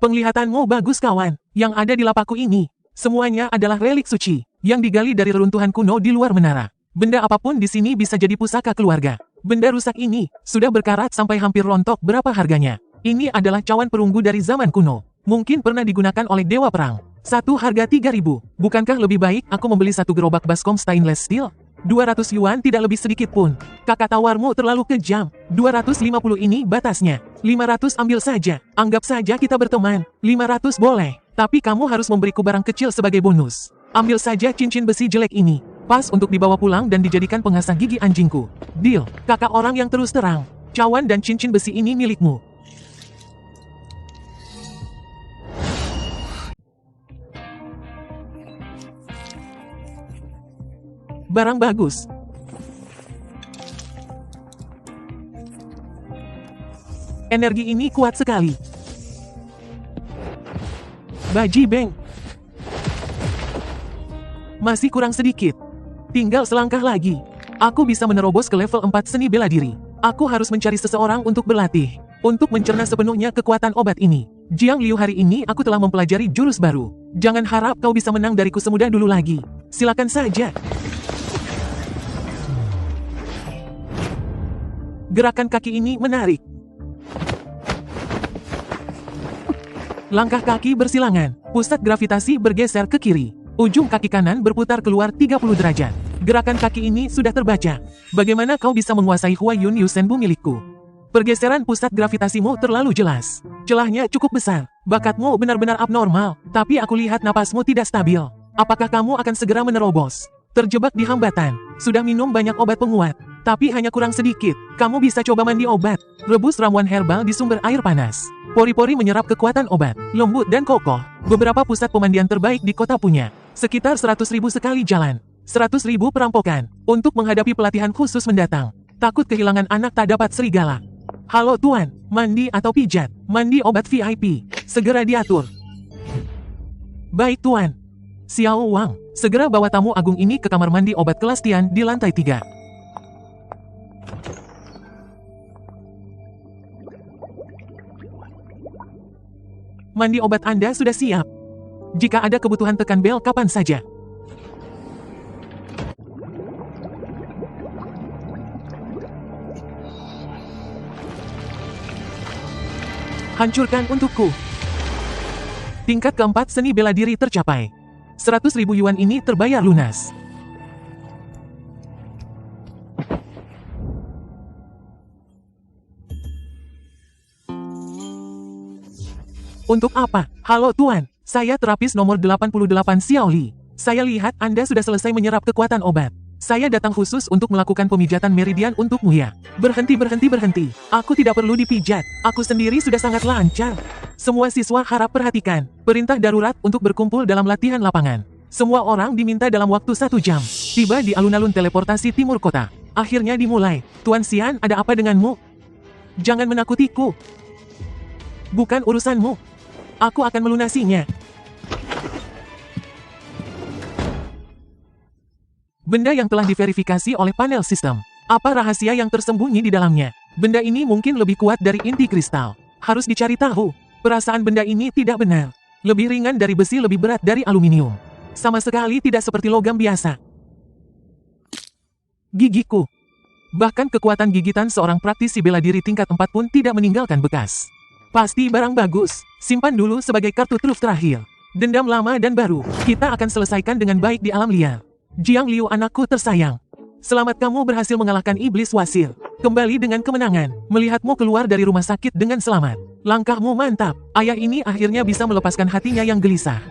Penglihatanmu bagus, kawan. Yang ada di lapakku ini, semuanya adalah relik suci, yang digali dari reruntuhan kuno di luar menara. Benda apapun di sini bisa jadi pusaka keluarga. Benda rusak ini, sudah berkarat sampai hampir rontok. Berapa harganya? Ini adalah cawan perunggu dari zaman kuno. Mungkin pernah digunakan oleh dewa perang. Satu harga 3.000. Bukankah lebih baik aku membeli satu gerobak baskom stainless steel? 200 yuan tidak lebih sedikit pun. Kakak tawarmu terlalu kejam. 250 ini batasnya. 500 ambil saja. Anggap saja kita berteman. 500 boleh. Tapi kamu harus memberiku barang kecil sebagai bonus. Ambil saja cincin besi jelek ini. Pas untuk dibawa pulang dan dijadikan pengasah gigi anjingku. Deal, kakak orang yang terus terang. Cawan dan cincin besi ini milikmu. Barang bagus. Energi ini kuat sekali. Baji Beng. Masih kurang sedikit. Tinggal selangkah lagi. Aku bisa menerobos ke level 4 seni bela diri. Aku harus mencari seseorang untuk berlatih. Untuk mencerna sepenuhnya kekuatan obat ini. Jiang Liu, hari ini aku telah mempelajari jurus baru. Jangan harap kau bisa menang dariku semudah dulu lagi. Silakan saja. Gerakan kaki ini menarik. Langkah kaki bersilangan. Pusat gravitasi bergeser ke kiri. Ujung kaki kanan berputar keluar 30 derajat. Gerakan kaki ini sudah terbaca. Bagaimana kau bisa menguasai Huayun Yusenbu milikku? Pergeseran pusat gravitasimu terlalu jelas. Celahnya cukup besar. Bakatmu benar-benar abnormal. Tapi aku lihat napasmu tidak stabil. Apakah kamu akan segera menerobos? Terjebak di hambatan. Sudah minum banyak obat penguat. Tapi hanya kurang sedikit. Kamu bisa coba mandi obat. Rebus ramuan herbal di sumber air panas. Pori-pori menyerap kekuatan obat. Lembut dan kokoh. Beberapa pusat pemandian terbaik di kota punya. Sekitar 100.000 sekali jalan. 100.000 perampokan. Untuk menghadapi pelatihan khusus mendatang. Takut kehilangan anak tak dapat serigala. Halo tuan, mandi atau pijat? Mandi obat VIP. Segera diatur. Baik tuan. Xiao Wang, segera bawa tamu agung ini ke kamar mandi obat kelas Tian di lantai 3. Mandi obat Anda sudah siap. Jika ada kebutuhan tekan bel kapan saja. Hancurkan untukku. Tingkat keempat seni bela diri tercapai. 100.000 yuan ini terbayar lunas. Untuk apa? Halo Tuan, saya terapis nomor 88 Xiao Li. Saya lihat Anda sudah selesai menyerap kekuatan obat. Saya datang khusus untuk melakukan pemijatan meridian untukmu ya. Berhenti. Aku tidak perlu dipijat. Aku sendiri sudah sangat lancar. Semua siswa harap perhatikan. Perintah darurat untuk berkumpul dalam latihan lapangan. Semua orang diminta dalam waktu 1 jam. Tiba di alun-alun teleportasi timur kota. Akhirnya dimulai. Tuan Xian, ada apa denganmu? Jangan menakutiku. Bukan urusanmu. Aku akan melunasinya. Benda yang telah diverifikasi oleh panel sistem. Apa rahasia yang tersembunyi di dalamnya? Benda ini mungkin lebih kuat dari inti kristal. Harus dicari tahu. Perasaan benda ini tidak benar. Lebih ringan dari besi, lebih berat dari aluminium. Sama sekali tidak seperti logam biasa. Gigiku. Bahkan kekuatan gigitan seorang praktisi bela diri tingkat 4 pun tidak meninggalkan bekas. Pasti barang bagus. Simpan dulu sebagai kartu truf terakhir. Dendam lama dan baru. Kita akan selesaikan dengan baik di alam liar. Jiang Liu, anakku tersayang. Selamat, kamu berhasil mengalahkan iblis wasil. Kembali dengan kemenangan. Melihatmu keluar dari rumah sakit dengan selamat. Langkahmu mantap. Ayah ini akhirnya bisa melepaskan hatinya yang gelisah.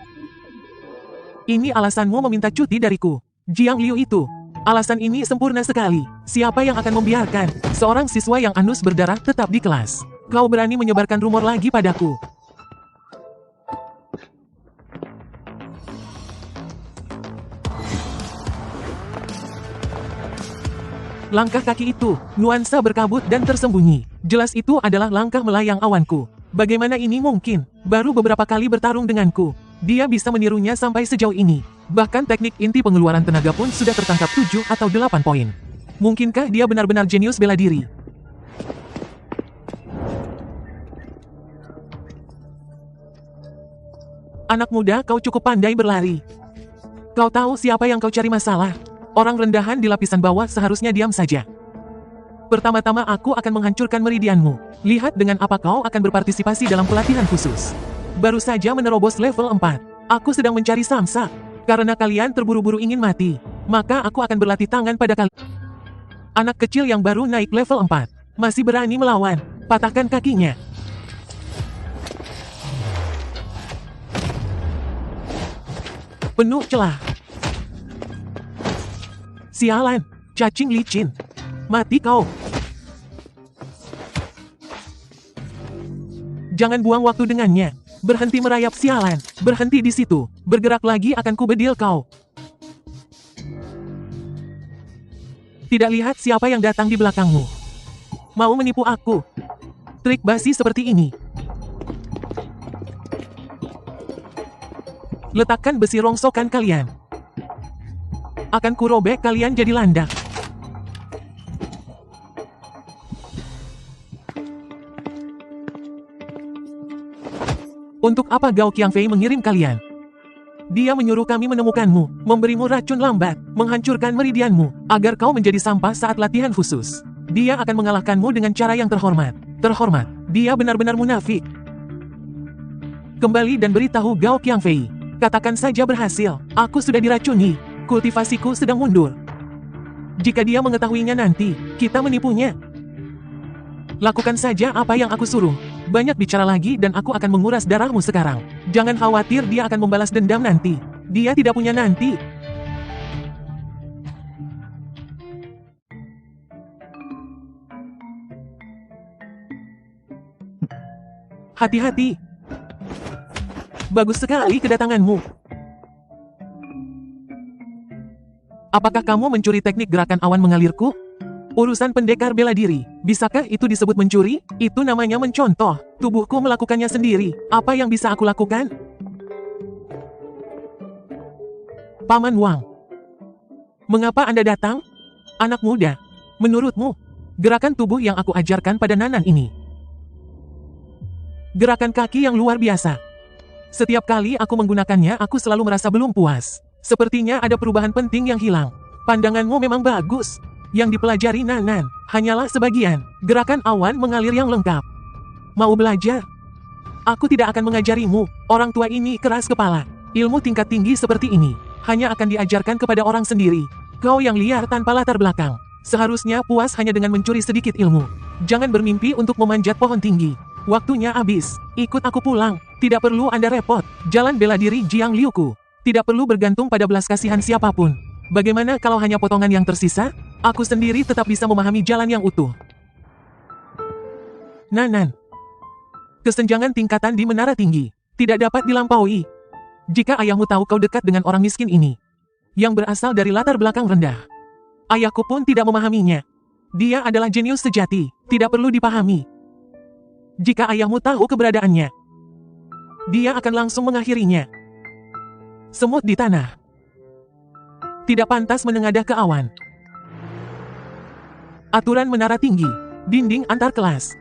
Ini alasanmu meminta cuti dariku. Jiang Liu itu. Alasan ini sempurna sekali. Siapa yang akan membiarkan seorang siswa yang anus berdarah tetap di kelas? Kau berani menyebarkan rumor lagi padaku. Langkah kaki itu, nuansa berkabut dan tersembunyi. Jelas itu adalah langkah melayang awanku. Bagaimana ini mungkin? Baru beberapa kali bertarung denganku. Dia bisa menirunya sampai sejauh ini. Bahkan teknik inti pengeluaran tenaga pun sudah tertangkap 7 atau 8 poin. Mungkinkah dia benar-benar jenius bela diri? Anak muda, kau cukup pandai berlari. Kau tahu siapa yang kau cari masalah? Orang rendahan di lapisan bawah seharusnya diam saja. Pertama-tama aku akan menghancurkan meridianmu. Lihat dengan apa kau akan berpartisipasi dalam pelatihan khusus. Baru saja menerobos level 4. Aku sedang mencari samsak. Karena kalian terburu-buru ingin mati, maka aku akan berlatih tangan pada kalian. Anak kecil yang baru naik level 4. Masih berani melawan. Patahkan kakinya. Penuh celah. Sialan, cacing licin. Mati kau. Jangan buang waktu dengannya. Berhenti merayap, sialan. Berhenti di situ. Bergerak lagi akan kubedil kau. Tidak lihat siapa yang datang di belakangmu. Mau menipu aku. Trik basi seperti ini. Letakkan besi rongsokan kalian. Akan kurobek kalian jadi landak. Untuk apa Gao Qiangfei mengirim kalian? Dia menyuruh kami menemukanmu, memberimu racun lambat, menghancurkan meridianmu, agar kau menjadi sampah saat latihan khusus. Dia akan mengalahkanmu dengan cara yang terhormat. Terhormat. Dia benar-benar munafik. Kembali dan beritahu Gao Qiangfei. Katakan saja berhasil. Aku sudah diracuni. Kultivasiku sedang mundur. Jika dia mengetahuinya nanti, kita menipunya. Lakukan saja apa yang aku suruh. Banyak bicara lagi dan aku akan menguras darahmu sekarang. Jangan khawatir, dia akan membalas dendam nanti. Dia tidak punya nanti. Hati-hati. Bagus sekali kedatanganmu. Apakah kamu mencuri teknik gerakan awan mengalirku? Urusan pendekar bela diri. Bisakah itu disebut mencuri? Itu namanya mencontoh. Tubuhku melakukannya sendiri. Apa yang bisa aku lakukan? Paman Wang. Mengapa Anda datang? Anak muda. Menurutmu, gerakan tubuh yang aku ajarkan pada Nanan ini. Gerakan kaki yang luar biasa. Setiap kali aku menggunakannya, aku selalu merasa belum puas. Sepertinya ada perubahan penting yang hilang. Pandanganmu memang bagus. Yang dipelajari Nanan hanyalah sebagian. Gerakan awan mengalir yang lengkap. Mau belajar? Aku tidak akan mengajarimu. Orang tua ini keras kepala. Ilmu tingkat tinggi seperti ini hanya akan diajarkan kepada orang sendiri. Kau yang liar tanpa latar belakang. Seharusnya puas hanya dengan mencuri sedikit ilmu. Jangan bermimpi untuk memanjat pohon tinggi. Waktunya habis. Ikut aku pulang. Tidak perlu Anda repot. Jalan bela diri Jiang Liuku. Tidak perlu bergantung pada belas kasihan siapapun. Bagaimana kalau hanya potongan yang tersisa? Aku sendiri tetap bisa memahami jalan yang utuh. Nanan. Kesenjangan tingkatan di menara tinggi. Tidak dapat dilampaui. Jika ayahmu tahu kau dekat dengan orang miskin ini, yang berasal dari latar belakang rendah. Ayahku pun tidak memahaminya. Dia adalah jenius sejati, tidak perlu dipahami. Jika ayahmu tahu keberadaannya, dia akan langsung mengakhirinya. Semut di tanah. Tidak pantas menengadah ke awan. Aturan menara tinggi, dinding antar kelas.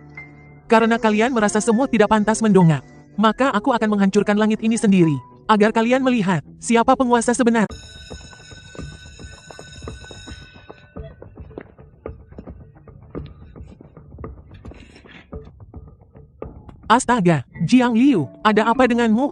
Karena kalian merasa semut tidak pantas mendongak, maka aku akan menghancurkan langit ini sendiri, agar kalian melihat siapa penguasa sebenar. Astaga, Jiang Liu, ada apa denganmu?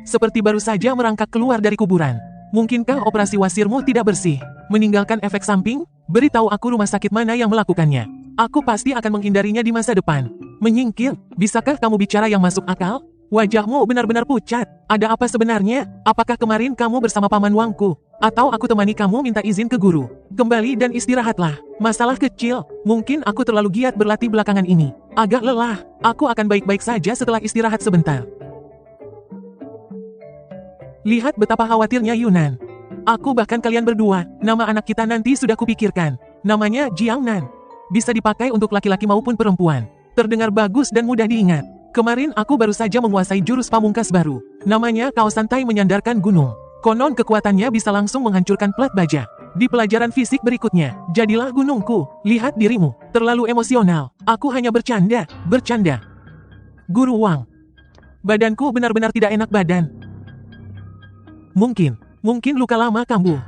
Seperti baru saja merangkak keluar dari kuburan. Mungkinkah operasi wasirmu tidak bersih, meninggalkan efek samping? Beritahu aku rumah sakit mana yang melakukannya. Aku pasti akan menghindarinya di masa depan. Menyingkir, bisakah kamu bicara yang masuk akal? Wajahmu benar-benar pucat. Ada apa sebenarnya? Apakah kemarin kamu bersama Paman Wangku? Atau aku temani kamu minta izin ke guru? Kembali dan istirahatlah. Masalah kecil. Mungkin aku terlalu giat berlatih belakangan ini. Agak lelah. Aku akan baik-baik saja setelah istirahat sebentar. Lihat betapa khawatirnya Yunan. Aku bahkan kalian berdua. Nama anak kita nanti sudah kupikirkan. Namanya Jiang Nan. Bisa dipakai untuk laki-laki maupun perempuan. Terdengar bagus dan mudah diingat. Kemarin aku baru saja menguasai jurus pamungkas baru. Namanya Kau Santai Menyandarkan Gunung. Konon kekuatannya bisa langsung menghancurkan plat baja. Di pelajaran fisik berikutnya, jadilah gunungku. Lihat dirimu, terlalu emosional. Aku hanya bercanda. Guru Wang. Badanku benar-benar tidak enak badan. Mungkin luka lama kambuh.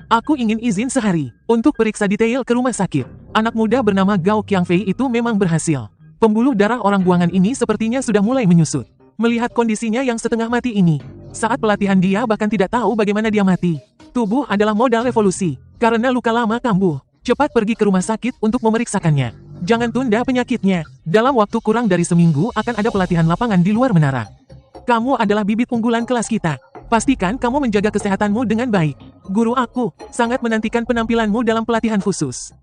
Aku ingin izin sehari untuk periksa detail ke rumah sakit. Anak muda bernama Gao Qiangfei itu memang berhasil. Pembuluh darah orang buangan ini sepertinya sudah mulai menyusut. Melihat kondisinya yang setengah mati ini, saat pelatihan dia bahkan tidak tahu bagaimana dia mati. Tubuh adalah modal revolusi. Karena luka lama kambuh, cepat pergi ke rumah sakit untuk memeriksakannya. Jangan tunda penyakitnya. Dalam waktu kurang dari seminggu akan ada pelatihan lapangan di luar menara. Kamu adalah bibit unggulan kelas kita. Pastikan kamu menjaga kesehatanmu dengan baik. Guru aku sangat menantikan penampilanmu dalam pelatihan khusus.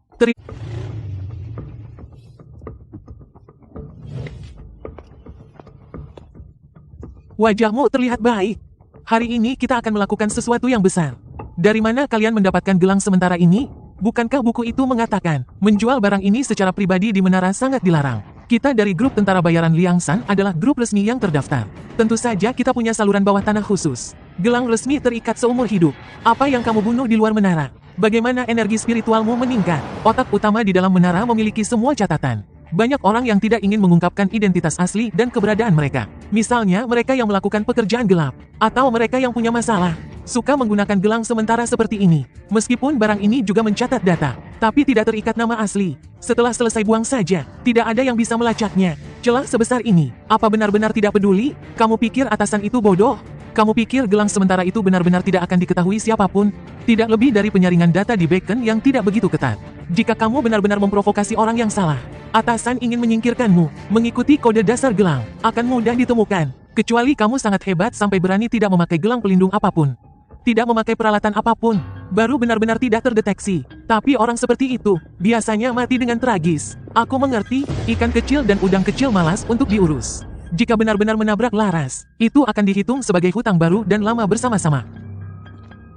Wajahmu terlihat baik. Hari ini kita akan melakukan sesuatu yang besar. Dari mana kalian mendapatkan gelang sementara ini? Bukankah buku itu mengatakan, menjual barang ini secara pribadi di menara sangat dilarang? Kita dari grup tentara bayaran Liangshan adalah grup resmi yang terdaftar. Tentu saja kita punya saluran bawah tanah khusus. Gelang resmi terikat seumur hidup. Apa yang kamu bunuh di luar menara? Bagaimana energi spiritualmu meningkat? Otak utama di dalam menara memiliki semua catatan. Banyak orang yang tidak ingin mengungkapkan identitas asli dan keberadaan mereka. Misalnya mereka yang melakukan pekerjaan gelap, atau mereka yang punya masalah, suka menggunakan gelang sementara seperti ini. Meskipun barang ini juga mencatat data, tapi tidak terikat nama asli. Setelah selesai buang saja, tidak ada yang bisa melacaknya. Celah sebesar ini, apa benar-benar tidak peduli? Kamu pikir atasan itu bodoh? Kamu pikir gelang sementara itu benar-benar tidak akan diketahui siapapun? Tidak lebih dari penyaringan data di beacon yang tidak begitu ketat. Jika kamu benar-benar memprovokasi orang yang salah, atasan ingin menyingkirkanmu, mengikuti kode dasar gelang, akan mudah ditemukan. Kecuali kamu sangat hebat sampai berani tidak memakai gelang pelindung apapun. Tidak memakai peralatan apapun, baru benar-benar tidak terdeteksi. Tapi orang seperti itu, biasanya mati dengan tragis. Aku mengerti, ikan kecil dan udang kecil malas untuk diurus. Jika benar-benar menabrak laras, itu akan dihitung sebagai hutang baru dan lama bersama-sama.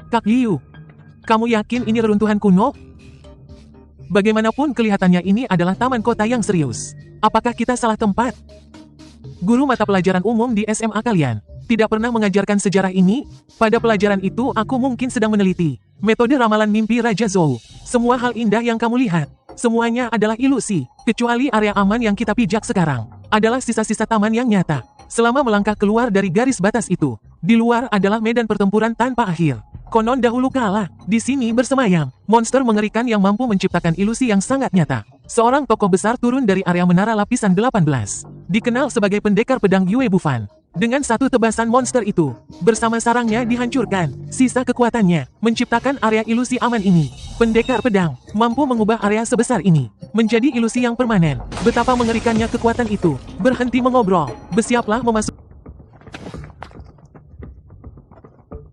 Kak Liu, kamu yakin ini reruntuhan kuno? Bagaimanapun kelihatannya ini adalah taman kota yang serius. Apakah kita salah tempat? Guru mata pelajaran umum di SMA kalian tidak pernah mengajarkan sejarah ini? Pada pelajaran itu aku mungkin sedang meneliti metode ramalan mimpi Raja Zhou. Semua hal indah yang kamu lihat, semuanya adalah ilusi, kecuali area aman yang kita pijak sekarang adalah sisa-sisa taman yang nyata. Selama melangkah keluar dari garis batas itu, di luar adalah medan pertempuran tanpa akhir. Konon dahulu kala, di sini bersemayam monster mengerikan yang mampu menciptakan ilusi yang sangat nyata. Seorang tokoh besar turun dari area menara lapisan 18. Dikenal sebagai pendekar pedang Yue Bufan. Dengan satu tebasan monster itu, bersama sarangnya dihancurkan, sisa kekuatannya, menciptakan area ilusi aman ini. Pendekar pedang, mampu mengubah area sebesar ini, menjadi ilusi yang permanen. Betapa mengerikannya kekuatan itu. Berhenti mengobrol, bersiaplah memasuki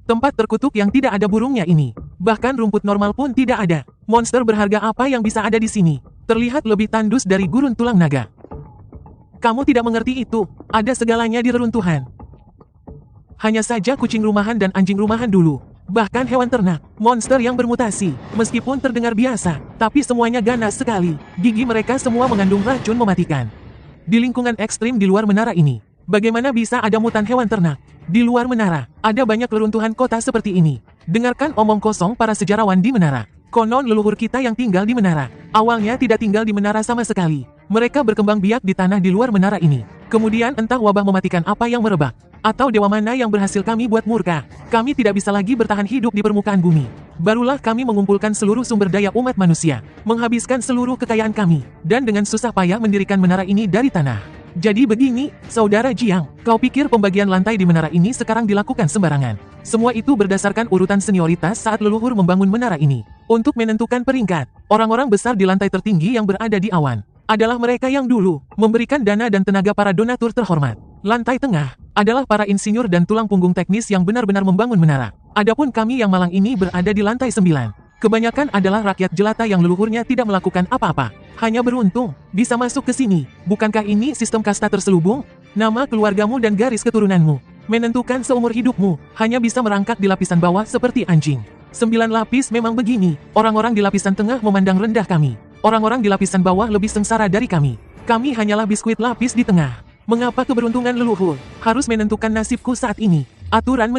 tempat terkutuk yang tidak ada burungnya ini. Bahkan rumput normal pun tidak ada. Monster berharga apa yang bisa ada di sini? Terlihat lebih tandus dari gurun tulang naga. Kamu tidak mengerti itu. Ada segalanya di reruntuhan. Hanya saja kucing rumahan dan anjing rumahan dulu. Bahkan hewan ternak, monster yang bermutasi. Meskipun terdengar biasa, tapi semuanya ganas sekali. Gigi mereka semua mengandung racun mematikan. Di lingkungan ekstrim di luar menara ini, bagaimana bisa ada mutan hewan ternak? Di luar menara, ada banyak reruntuhan kota seperti ini. Dengarkan omong kosong para sejarawan di menara. Konon leluhur kita yang tinggal di menara, awalnya tidak tinggal di menara sama sekali. Mereka berkembang biak di tanah di luar menara ini. Kemudian entah wabah mematikan apa yang merebak, atau dewa mana yang berhasil kami buat murka. Kami tidak bisa lagi bertahan hidup di permukaan bumi. Barulah kami mengumpulkan seluruh sumber daya umat manusia, menghabiskan seluruh kekayaan kami, dan dengan susah payah mendirikan menara ini dari tanah. Jadi begini, Saudara Jiang, kau pikir pembagian lantai di menara ini sekarang dilakukan sembarangan? Semua itu berdasarkan urutan senioritas saat leluhur membangun menara ini. Untuk menentukan peringkat, orang-orang besar di lantai tertinggi yang berada di awan adalah mereka yang dulu memberikan dana dan tenaga para donatur terhormat. Lantai tengah adalah para insinyur dan tulang punggung teknis yang benar-benar membangun menara. Adapun kami yang malang ini berada di lantai 9. Kebanyakan adalah rakyat jelata yang leluhurnya tidak melakukan apa-apa. Hanya beruntung, bisa masuk ke sini. Bukankah ini sistem kasta terselubung? Nama keluargamu dan garis keturunanmu menentukan seumur hidupmu. Hanya bisa merangkak di lapisan bawah seperti anjing. 9 lapis memang begini. Orang-orang di lapisan tengah memandang rendah kami. Orang-orang di lapisan bawah lebih sengsara dari kami. Kami hanyalah biskuit lapis di tengah. Mengapa keberuntungan leluhur harus menentukan nasibku saat ini? Aturan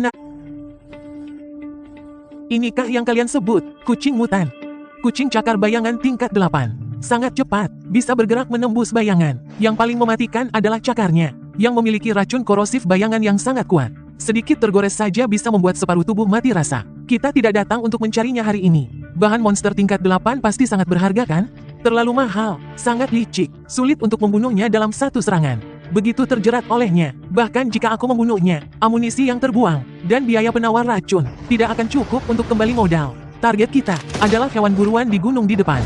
Inikah yang kalian sebut kucing mutan? Kucing cakar bayangan tingkat 8. Sangat cepat, bisa bergerak menembus bayangan. Yang paling mematikan adalah cakarnya, yang memiliki racun korosif bayangan yang sangat kuat. Sedikit tergores saja bisa membuat separuh tubuh mati rasa. Kita tidak datang untuk mencarinya hari ini. Bahan monster tingkat 8 pasti sangat berharga kan? Terlalu mahal, sangat licik, sulit untuk membunuhnya dalam satu serangan. Begitu terjerat olehnya, bahkan jika aku membunuhnya, amunisi yang terbuang, dan biaya penawar racun, tidak akan cukup untuk kembali modal. Target kita adalah hewan buruan di gunung di depan.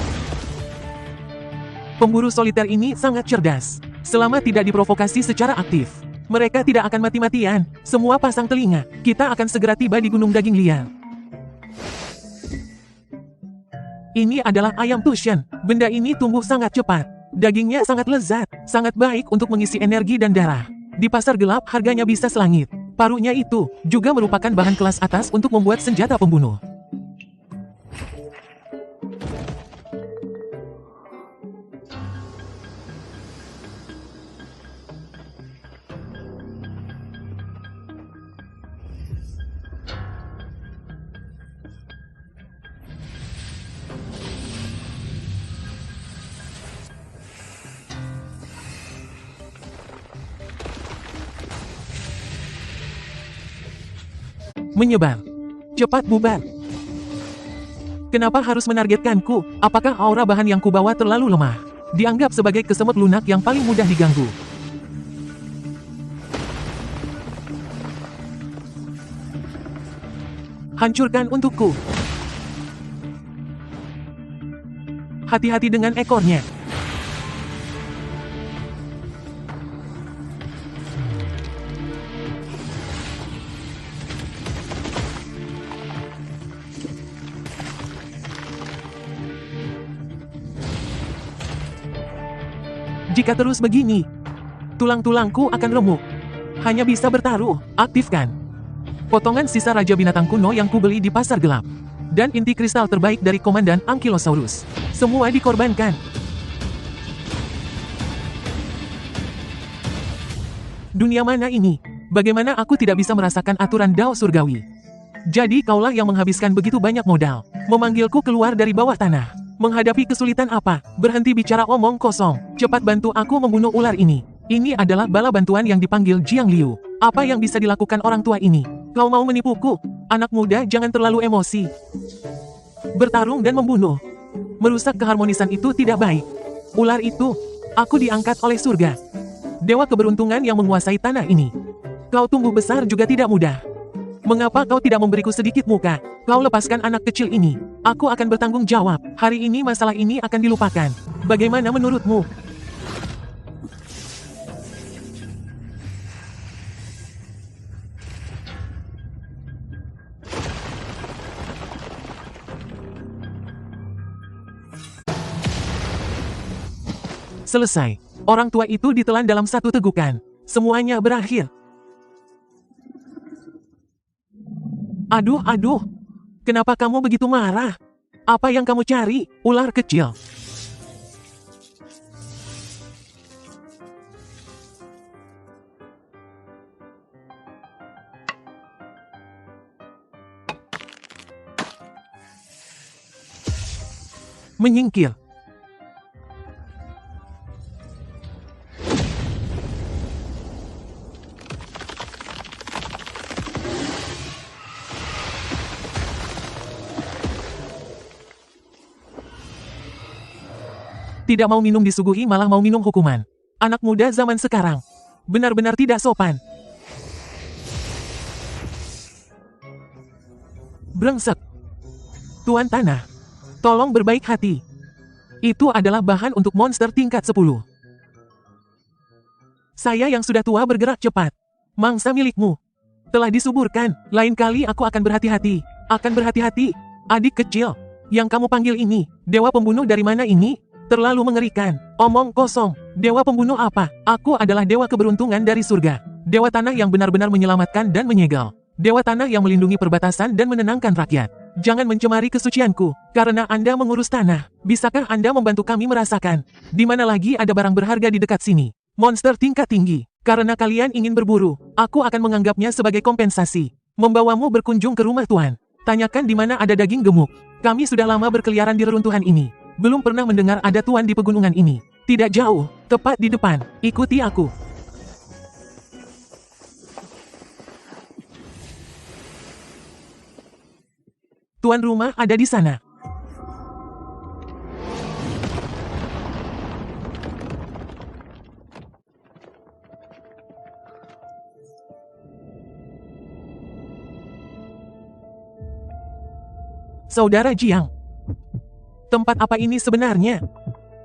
Pemburu soliter ini sangat cerdas. Selama tidak diprovokasi secara aktif, mereka tidak akan mati-matian. Semua pasang telinga, kita akan segera tiba di gunung daging liar. Ini adalah ayam Tushen. Benda ini tumbuh sangat cepat. Dagingnya sangat lezat, sangat baik untuk mengisi energi dan darah. Di pasar gelap harganya bisa selangit. Paruhnya itu juga merupakan bahan kelas atas untuk membuat senjata pembunuh. Menyebar. Cepat bubar. Kenapa harus menargetkanku? Apakah aura bahan yang kubawa terlalu lemah? Dianggap sebagai kesemut lunak yang paling mudah diganggu. Hancurkan untukku. Hati-hati dengan ekornya. Jika terus begini, tulang-tulangku akan remuk. Hanya bisa bertaruh, aktifkan. Potongan sisa Raja Binatang Kuno yang kubeli di pasar gelap. Dan inti kristal terbaik dari Komandan Ankylosaurus. Semua dikorbankan. Dunia mana ini? Bagaimana aku tidak bisa merasakan aturan Dao Surgawi? Jadi kaulah yang menghabiskan begitu banyak modal, memanggilku keluar dari bawah tanah. Menghadapi kesulitan apa? Berhenti bicara omong kosong. Cepat bantu aku membunuh ular ini. Ini adalah bala bantuan yang dipanggil Jiang Liu. Apa yang bisa dilakukan orang tua ini? Kau mau menipuku? Anak muda, jangan terlalu emosi. Bertarung dan membunuh. Merusak keharmonisan itu tidak baik. Ular itu, aku diangkat oleh surga. Dewa keberuntungan yang menguasai tanah ini. Kau tumbuh besar juga tidak mudah. Mengapa kau tidak memberiku sedikit muka? Kau lepaskan anak kecil ini. Aku akan bertanggung jawab. Hari ini masalah ini akan dilupakan. Bagaimana menurutmu? Selesai. Orang tua itu ditelan dalam satu tegukan. Semuanya berakhir. Aduh, aduh. Kenapa kamu begitu marah? Apa yang kamu cari, ular kecil? Menyingkir. Tidak mau minum disuguhi malah mau minum hukuman. Anak muda zaman sekarang. Benar-benar tidak sopan. Brengsek. Tuan Tanah. Tolong berbaik hati. Itu adalah bahan untuk monster tingkat 10. Saya yang sudah tua bergerak cepat. Mangsa milikmu telah disuburkan. Lain kali aku akan berhati-hati. Akan berhati-hati. Adik kecil. Yang kamu panggil ini, dewa pembunuh dari mana ini? Terlalu mengerikan. Omong kosong. Dewa pembunuh apa? Aku adalah dewa keberuntungan dari surga. Dewa tanah yang benar-benar menyelamatkan dan menyegel. Dewa tanah yang melindungi perbatasan dan menenangkan rakyat. Jangan mencemari kesucianku, karena Anda mengurus tanah. Bisakah Anda membantu kami merasakan? Di mana lagi ada barang berharga di dekat sini? Monster tingkat tinggi. Karena kalian ingin berburu, aku akan menganggapnya sebagai kompensasi. Membawamu berkunjung ke rumah Tuan. Tanyakan di mana ada daging gemuk. Kami sudah lama berkeliaran di reruntuhan ini. Belum pernah mendengar ada tuan di pegunungan ini. Tidak jauh, tepat di depan. Ikuti aku. Tuan rumah ada di sana. Saudara Jiang. Tempat apa ini sebenarnya?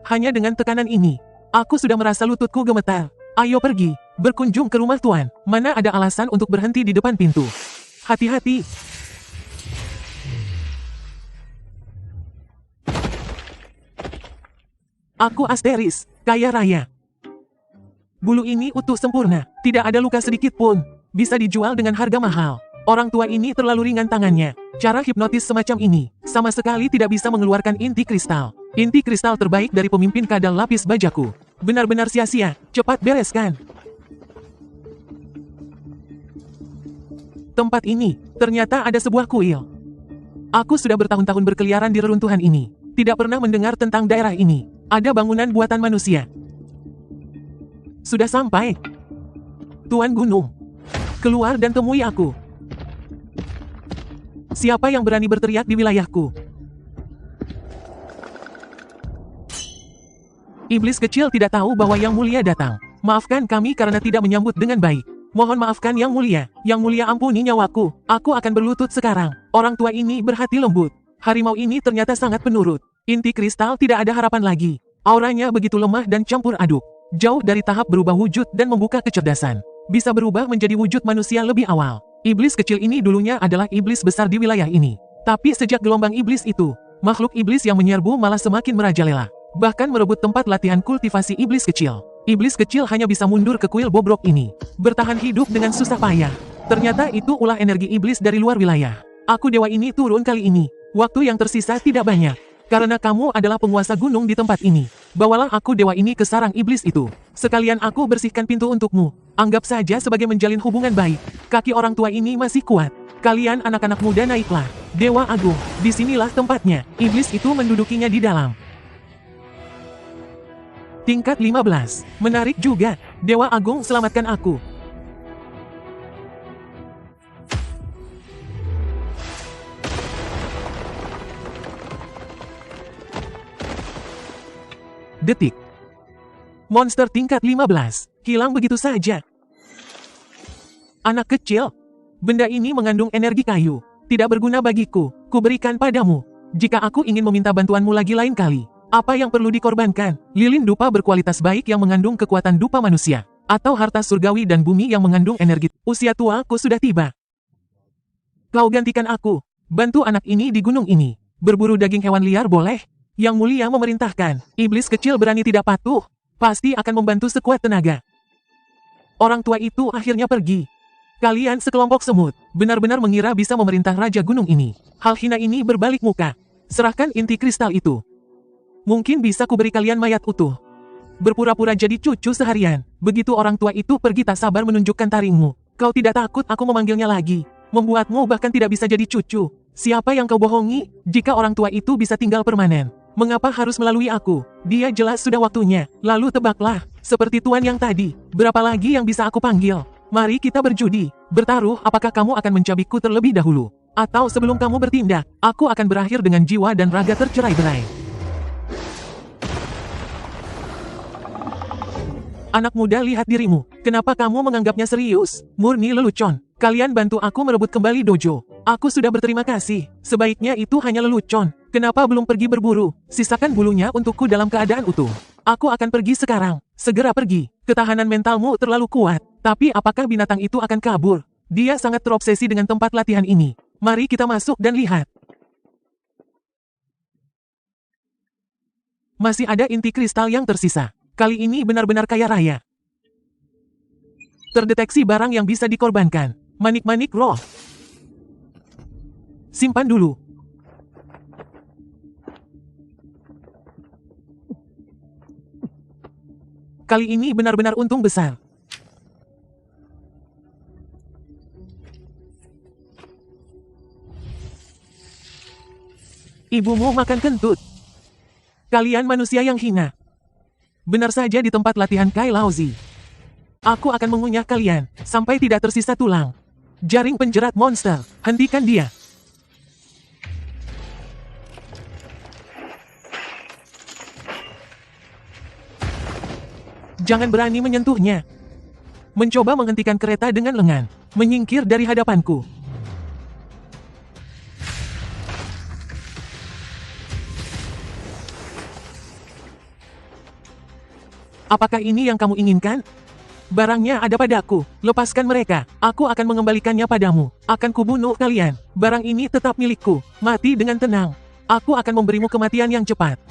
Hanya dengan tekanan ini, aku sudah merasa lututku gemetar. Ayo pergi, berkunjung ke rumah Tuan. Mana ada alasan untuk berhenti di depan pintu? Hati-hati. Aku Asteris, kaya raya. Bulu ini utuh sempurna, tidak ada luka sedikit pun. Bisa dijual dengan harga mahal. Orang tua ini terlalu ringan tangannya. Cara hipnotis semacam ini, sama sekali tidak bisa mengeluarkan inti kristal. Inti kristal terbaik dari pemimpin kadal lapis bajaku. Benar-benar sia-sia, cepat bereskan. Tempat ini, ternyata ada sebuah kuil. Aku sudah bertahun-tahun berkeliaran di reruntuhan ini. Tidak pernah mendengar tentang daerah ini. Ada bangunan buatan manusia. Sudah sampai. Tuan Gunung. Keluar dan temui aku. Siapa yang berani berteriak di wilayahku? Iblis kecil tidak tahu bahwa Yang Mulia datang. Maafkan kami karena tidak menyambut dengan baik. Mohon maafkan Yang Mulia. Yang Mulia ampuni nyawaku. Aku akan berlutut sekarang. Orang tua ini berhati lembut. Harimau ini ternyata sangat penurut. Inti kristal tidak ada harapan lagi. Auranya begitu lemah dan campur aduk. Jauh dari tahap berubah wujud dan membuka kecerdasan. Bisa berubah menjadi wujud manusia lebih awal. Iblis kecil ini dulunya adalah iblis besar di wilayah ini. Tapi sejak gelombang iblis itu, makhluk iblis yang menyerbu malah semakin merajalela. Bahkan merebut tempat latihan kultivasi iblis kecil. Iblis kecil hanya bisa mundur ke kuil bobrok ini. Bertahan hidup dengan susah payah. Ternyata itu ulah energi iblis dari luar wilayah. Aku dewa ini turun kali ini. Waktu yang tersisa tidak banyak. Karena kamu adalah penguasa gunung di tempat ini. Bawalah aku dewa ini ke sarang iblis itu. Sekalian aku bersihkan pintu untukmu. Anggap saja sebagai menjalin hubungan baik. Kaki orang tua ini masih kuat. Kalian anak-anak muda naiklah. Dewa Agung, disinilah tempatnya. Iblis itu mendudukinya di dalam. Tingkat 15. Menarik juga. Dewa Agung selamatkan aku. Detik. Monster tingkat 15. Hilang begitu saja. Anak kecil. Benda ini mengandung energi kayu. Tidak berguna bagiku. Kuberikan padamu. Jika aku ingin meminta bantuanmu lagi lain kali, apa yang perlu dikorbankan? Lilin dupa berkualitas baik yang mengandung kekuatan dupa manusia. Atau harta surgawi dan bumi yang mengandung energi. Usia tuaku sudah tiba. Kau gantikan aku. Bantu anak ini di gunung ini. Berburu daging hewan liar boleh? Yang mulia memerintahkan. Iblis kecil berani tidak patuh. Pasti akan membantu sekuat tenaga. Orang tua itu akhirnya pergi. Kalian sekelompok semut, benar-benar mengira bisa memerintah Raja Gunung ini. Hal hina ini berbalik muka. Serahkan inti kristal itu. Mungkin bisa kuberi kalian mayat utuh. Berpura-pura jadi cucu seharian. Begitu orang tua itu pergi tak sabar menunjukkan taringmu. Kau tidak takut aku memanggilnya lagi. Membuatmu bahkan tidak bisa jadi cucu. Siapa yang kau bohongi? Jika orang tua itu bisa tinggal permanen, mengapa harus melalui aku? Dia jelas sudah waktunya. Lalu tebaklah, seperti tuan yang tadi. Berapa lagi yang bisa aku panggil? Mari kita berjudi. Bertaruh apakah kamu akan mencabikku terlebih dahulu. Atau sebelum kamu bertindak, aku akan berakhir dengan jiwa dan raga tercerai-berai. Anak muda, lihat dirimu. Kenapa kamu menganggapnya serius? Murni lelucon. Kalian bantu aku merebut kembali dojo. Aku sudah berterima kasih. Sebaiknya itu hanya lelucon. Kenapa belum pergi berburu? Sisakan bulunya untukku dalam keadaan utuh. Aku akan pergi sekarang. Segera pergi. Ketahanan mentalmu terlalu kuat. Tapi apakah binatang itu akan kabur? Dia sangat terobsesi dengan tempat latihan ini. Mari kita masuk dan lihat. Masih ada inti kristal yang tersisa. Kali ini benar-benar kaya raya. Terdeteksi barang yang bisa dikorbankan. Manik-manik roh. Simpan dulu. Kali ini benar-benar untung besar. Ibumu makan kentut. Kalian manusia yang hina. Benar saja di tempat latihan Kai Laozi. Aku akan mengunyah kalian, sampai tidak tersisa tulang. Jaring penjerat monster, hentikan dia. Jangan berani menyentuhnya. Mencoba menghentikan kereta dengan lengan, menyingkir dari hadapanku. Apakah ini yang kamu inginkan? Barangnya ada padaku. Lepaskan mereka. Aku akan mengembalikannya padamu. Akan kubunuh kalian. Barang ini tetap milikku. Mati dengan tenang. Aku akan memberimu kematian yang cepat.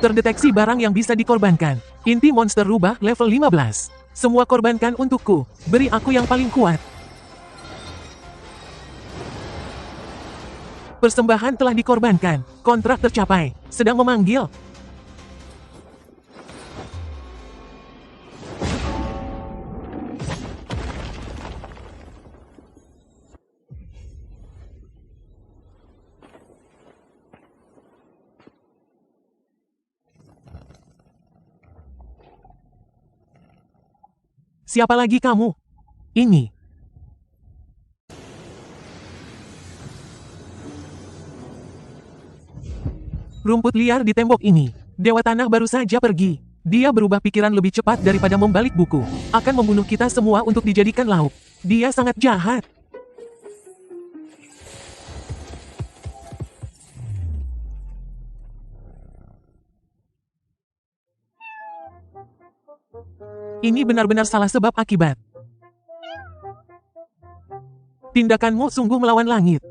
Terdeteksi barang yang bisa dikorbankan. Inti monster rubah level 15. Semua korbankan untukku. Beri aku yang paling kuat. Persembahan telah dikorbankan. Kontrak tercapai. Sedang memanggil. Siapa lagi kamu? Ini. Rumput liar di tembok ini. Dewa Tanah baru saja pergi. Dia berubah pikiran lebih cepat daripada membalik buku. Akan membunuh kita semua untuk dijadikan lauk. Dia sangat jahat. Ini benar-benar salah sebab akibat. Tindakanmu sungguh melawan langit.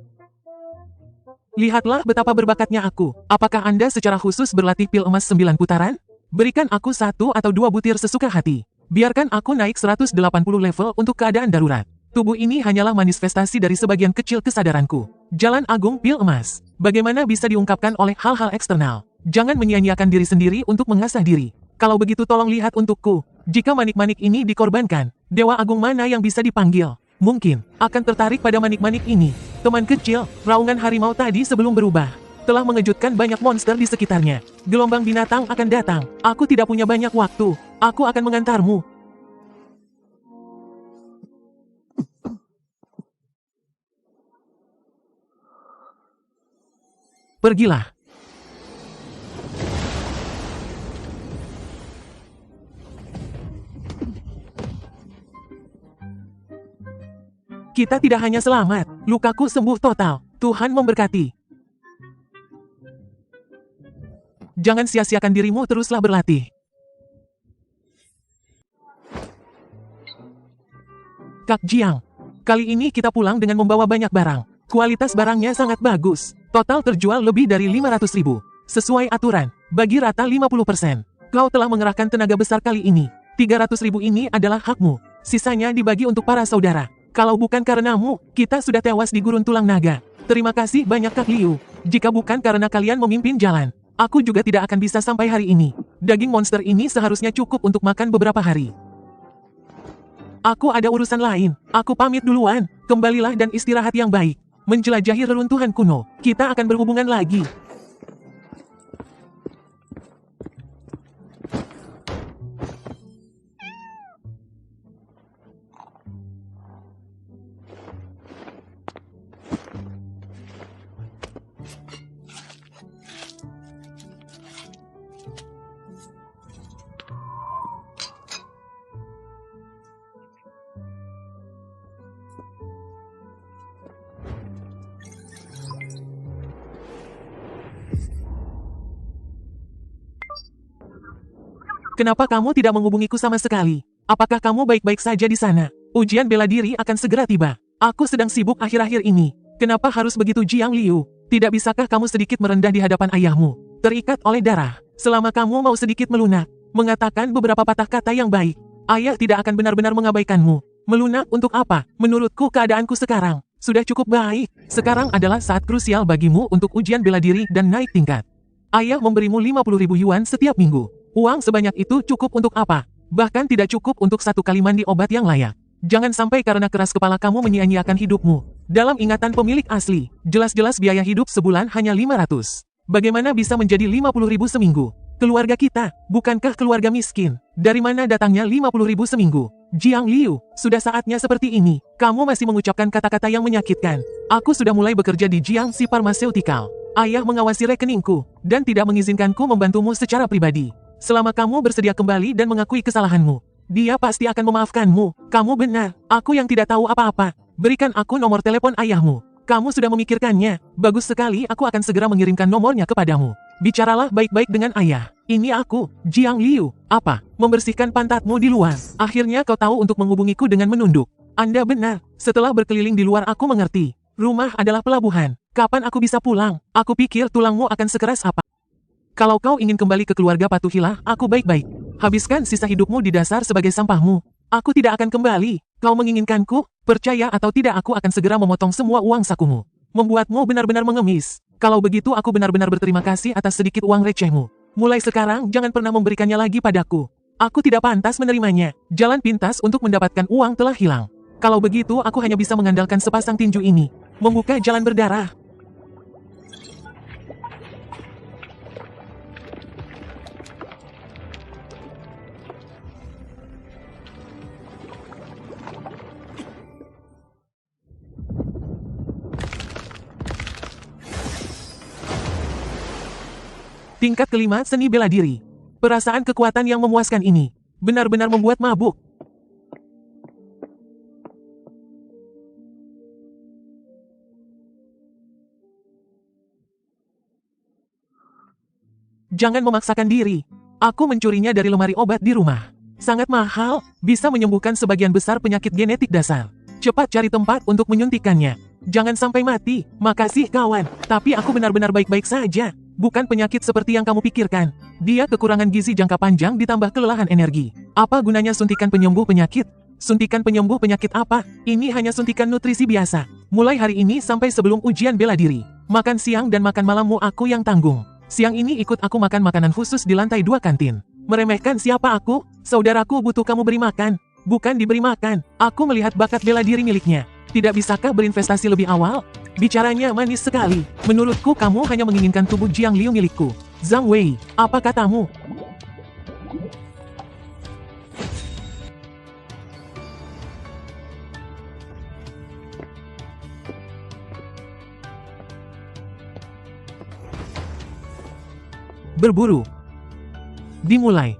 Lihatlah betapa berbakatnya aku. Apakah Anda secara khusus berlatih pil emas 9 putaran? Berikan aku 1 atau 2 butir sesuka hati. Biarkan aku naik 180 level untuk keadaan darurat. Tubuh ini hanyalah manifestasi dari sebagian kecil kesadaranku. Jalan Agung Pil Emas. Bagaimana bisa diungkapkan oleh hal-hal eksternal? Jangan menyia-nyiakan diri sendiri untuk mengasah diri. Kalau begitu tolong lihat untukku. Jika manik-manik ini dikorbankan, Dewa Agung mana yang bisa dipanggil? Mungkin akan tertarik pada manik-manik ini. Teman kecil, raungan harimau tadi sebelum berubah telah mengejutkan banyak monster di sekitarnya. Gelombang binatang akan datang. Aku tidak punya banyak waktu. Aku akan mengantarmu. Pergilah. Kita tidak hanya selamat, lukaku sembuh total. Tuhan memberkati. Jangan sia-siakan dirimu, teruslah berlatih. Kak Jiang, kali ini kita pulang dengan membawa banyak barang. Kualitas barangnya sangat bagus. Total terjual lebih dari 500.000. Sesuai aturan, bagi rata 50%. Kau telah mengerahkan tenaga besar kali ini. 300.000 ini adalah hakmu. Sisanya dibagi untuk para saudara. Kalau bukan karenamu, kita sudah tewas di gurun tulang naga. Terima kasih banyak Kak Liu. Jika bukan karena kalian memimpin jalan, aku juga tidak akan bisa sampai hari ini. Daging monster ini seharusnya cukup untuk makan beberapa hari. Aku ada urusan lain. Aku pamit duluan. Kembalilah dan istirahat yang baik. Menjelajahi reruntuhan kuno. Kita akan berhubungan lagi. Kenapa kamu tidak menghubungiku sama sekali? Apakah kamu baik-baik saja di sana? Ujian bela diri akan segera tiba. Aku sedang sibuk akhir-akhir ini. Kenapa harus begitu Jiang Liu? Tidak bisakah kamu sedikit merendah di hadapan ayahmu? Terikat oleh darah. Selama kamu mau sedikit melunak, mengatakan beberapa patah kata yang baik, ayah tidak akan benar-benar mengabaikanmu. Melunak untuk apa? Menurutku keadaanku sekarang sudah cukup baik. Sekarang adalah saat krusial bagimu untuk ujian bela diri dan naik tingkat. Ayah memberimu 50.000 yuan setiap minggu. Uang sebanyak itu cukup untuk apa? Bahkan tidak cukup untuk 1 kali mandi obat yang layak. Jangan sampai karena keras kepala kamu menyia-nyiakan hidupmu. Dalam ingatan pemilik asli, jelas-jelas biaya hidup sebulan hanya 500. Bagaimana bisa menjadi 50.000 seminggu? Keluarga kita, bukankah keluarga miskin? Dari mana datangnya 50.000 seminggu? Jiang Liu, sudah saatnya seperti ini. Kamu masih mengucapkan kata-kata yang menyakitkan. Aku sudah mulai bekerja di Jiangxi Pharmaceutical. Ayah mengawasi rekeningku, dan tidak mengizinkanku membantumu secara pribadi. Selama kamu bersedia kembali dan mengakui kesalahanmu, dia pasti akan memaafkanmu. Kamu benar, aku yang tidak tahu apa-apa. Berikan aku nomor telepon ayahmu. Kamu sudah memikirkannya. Bagus sekali, aku akan segera mengirimkan nomornya kepadamu. Bicaralah baik-baik dengan ayah. Ini aku, Jiang Liu. Apa? Membersihkan pantatmu di luar. Akhirnya kau tahu untuk menghubungiku dengan menunduk. Anda benar. Setelah berkeliling di luar aku mengerti. Rumah adalah pelabuhan. Kapan aku bisa pulang? Aku pikir tulangmu akan sekeras apa. Kalau kau ingin kembali ke keluarga Patuhilah, aku baik-baik. Habiskan sisa hidupmu di dasar sebagai sampahmu. Aku tidak akan kembali. Kau menginginkanku? Percaya atau tidak aku akan segera memotong semua uang sakumu. Membuatmu benar-benar mengemis. Kalau begitu aku benar-benar berterima kasih atas sedikit uang recehmu. Mulai sekarang jangan pernah memberikannya lagi padaku. Aku tidak pantas menerimanya. Jalan pintas untuk mendapatkan uang telah hilang. Kalau begitu aku hanya bisa mengandalkan sepasang tinju ini. Membuka jalan berdarah. Tingkat kelima, seni bela diri. Perasaan kekuatan yang memuaskan ini benar-benar membuat mabuk. Jangan memaksakan diri. Aku mencurinya dari lemari obat di rumah. Sangat mahal, bisa menyembuhkan sebagian besar penyakit genetik dasar. Cepat cari tempat untuk menyuntikkannya. Jangan sampai mati. Makasih kawan, tapi aku benar-benar baik-baik saja. Bukan penyakit seperti yang kamu pikirkan. Dia kekurangan gizi jangka panjang ditambah kelelahan energi. Apa gunanya suntikan penyembuh penyakit? Suntikan penyembuh penyakit apa? Ini hanya suntikan nutrisi biasa. Mulai hari ini sampai sebelum ujian bela diri. Makan siang dan makan malammu aku yang tanggung. Siang ini ikut aku makan makanan khusus di lantai 2 kantin. Meremehkan siapa aku? Saudaraku butuh kamu beri makan. Bukan diberi makan. Aku melihat bakat bela diri miliknya. Tidak bisakah berinvestasi lebih awal? Bicaranya manis sekali. Menurutku kamu hanya menginginkan tubuh Jiang Liu milikku. Zhang Wei, apa katamu? Berburu. Dimulai.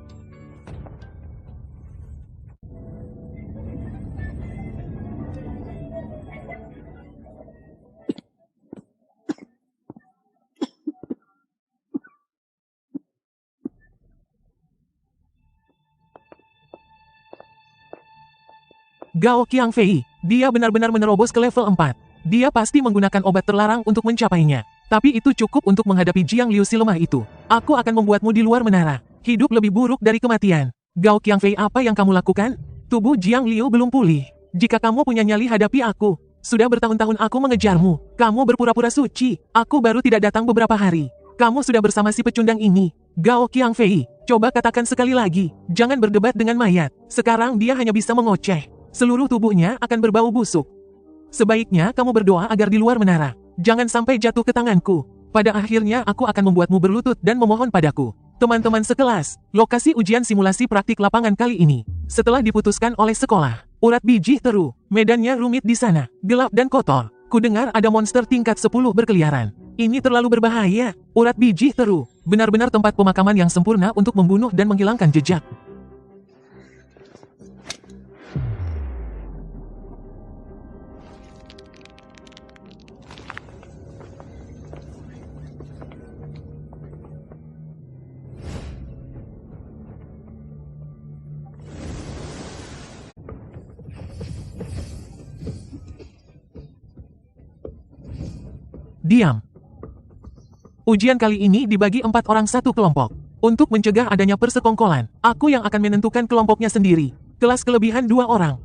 Gao Qiangfei, dia benar-benar menerobos ke level 4. Dia pasti menggunakan obat terlarang untuk mencapainya. Tapi itu cukup untuk menghadapi Jiang Liu si lemah itu. Aku akan membuatmu di luar menara. Hidup lebih buruk dari kematian. Gao Qiangfei, apa yang kamu lakukan? Tubuh Jiang Liu belum pulih. Jika kamu punya nyali, hadapi aku. Sudah bertahun-tahun aku mengejarmu. Kamu berpura-pura suci. Aku baru tidak datang beberapa hari. Kamu sudah bersama si pecundang ini. Gao Qiangfei, coba katakan sekali lagi. Jangan berdebat dengan mayat. Sekarang dia hanya bisa mengoceh. Seluruh tubuhnya akan berbau busuk. Sebaiknya kamu berdoa agar di luar menara. Jangan sampai jatuh ke tanganku. Pada akhirnya aku akan membuatmu berlutut dan memohon padaku. Teman-teman sekelas, lokasi ujian simulasi praktik lapangan kali ini. Setelah diputuskan oleh sekolah, urat biji teru, medannya rumit di sana, gelap dan kotor. Kudengar ada monster tingkat 10 berkeliaran. Ini terlalu berbahaya. Urat biji teru, benar-benar tempat pemakaman yang sempurna untuk membunuh dan menghilangkan jejak. Diam. Ujian kali ini dibagi 4 orang satu kelompok. Untuk mencegah adanya persekongkolan, aku yang akan menentukan kelompoknya sendiri. Kelas kelebihan 2 orang.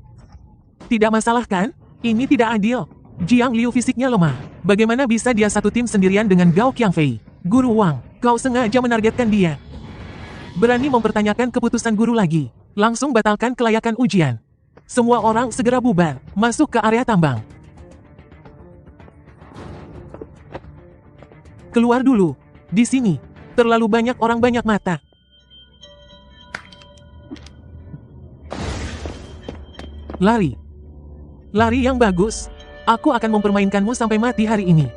Tidak masalah kan? Ini tidak adil. Jiang Liu fisiknya lemah. Bagaimana bisa dia satu tim sendirian dengan Gao Qiangfei? Guru Wang, kau sengaja menargetkan dia. Berani mempertanyakan keputusan guru lagi. Langsung batalkan kelayakan ujian. Semua orang segera bubar, masuk ke area tambang. Keluar dulu. Di sini, terlalu banyak orang, banyak mata. Lari. Lari yang bagus. Aku akan mempermainkanmu sampai mati hari ini.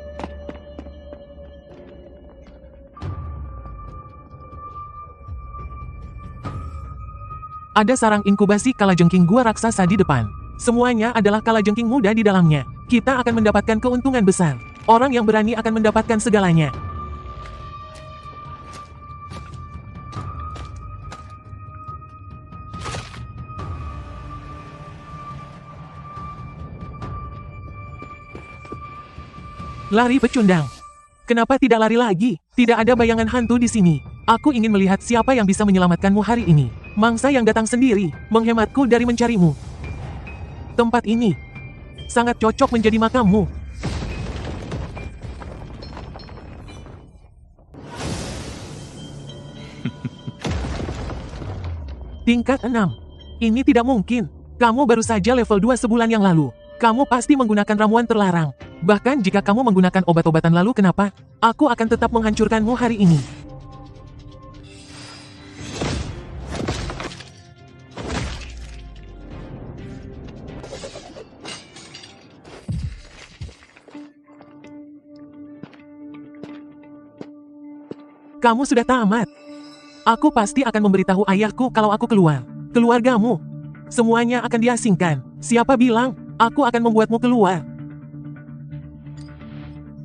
Ada sarang inkubasi kalajengking gua raksasa di depan. Semuanya adalah kalajengking muda di dalamnya. Kita akan mendapatkan keuntungan besar. Orang yang berani akan mendapatkan segalanya. Lari pecundang. Kenapa tidak lari lagi? Tidak ada bayangan hantu di sini. Aku ingin melihat siapa yang bisa menyelamatkanmu hari ini. Mangsa yang datang sendiri, menghematku dari mencarimu. Tempat ini sangat cocok menjadi makammu. Tingkat 6. Ini tidak mungkin. Kamu baru saja level 2 sebulan yang lalu. Kamu pasti menggunakan ramuan terlarang. Bahkan jika kamu menggunakan obat-obatan lalu, kenapa? Aku akan tetap menghancurkanmu hari ini. Kamu sudah tamat. Aku pasti akan memberitahu ayahku kalau aku keluar. Keluargamu, semuanya akan diasingkan. Siapa bilang aku akan membuatmu keluar?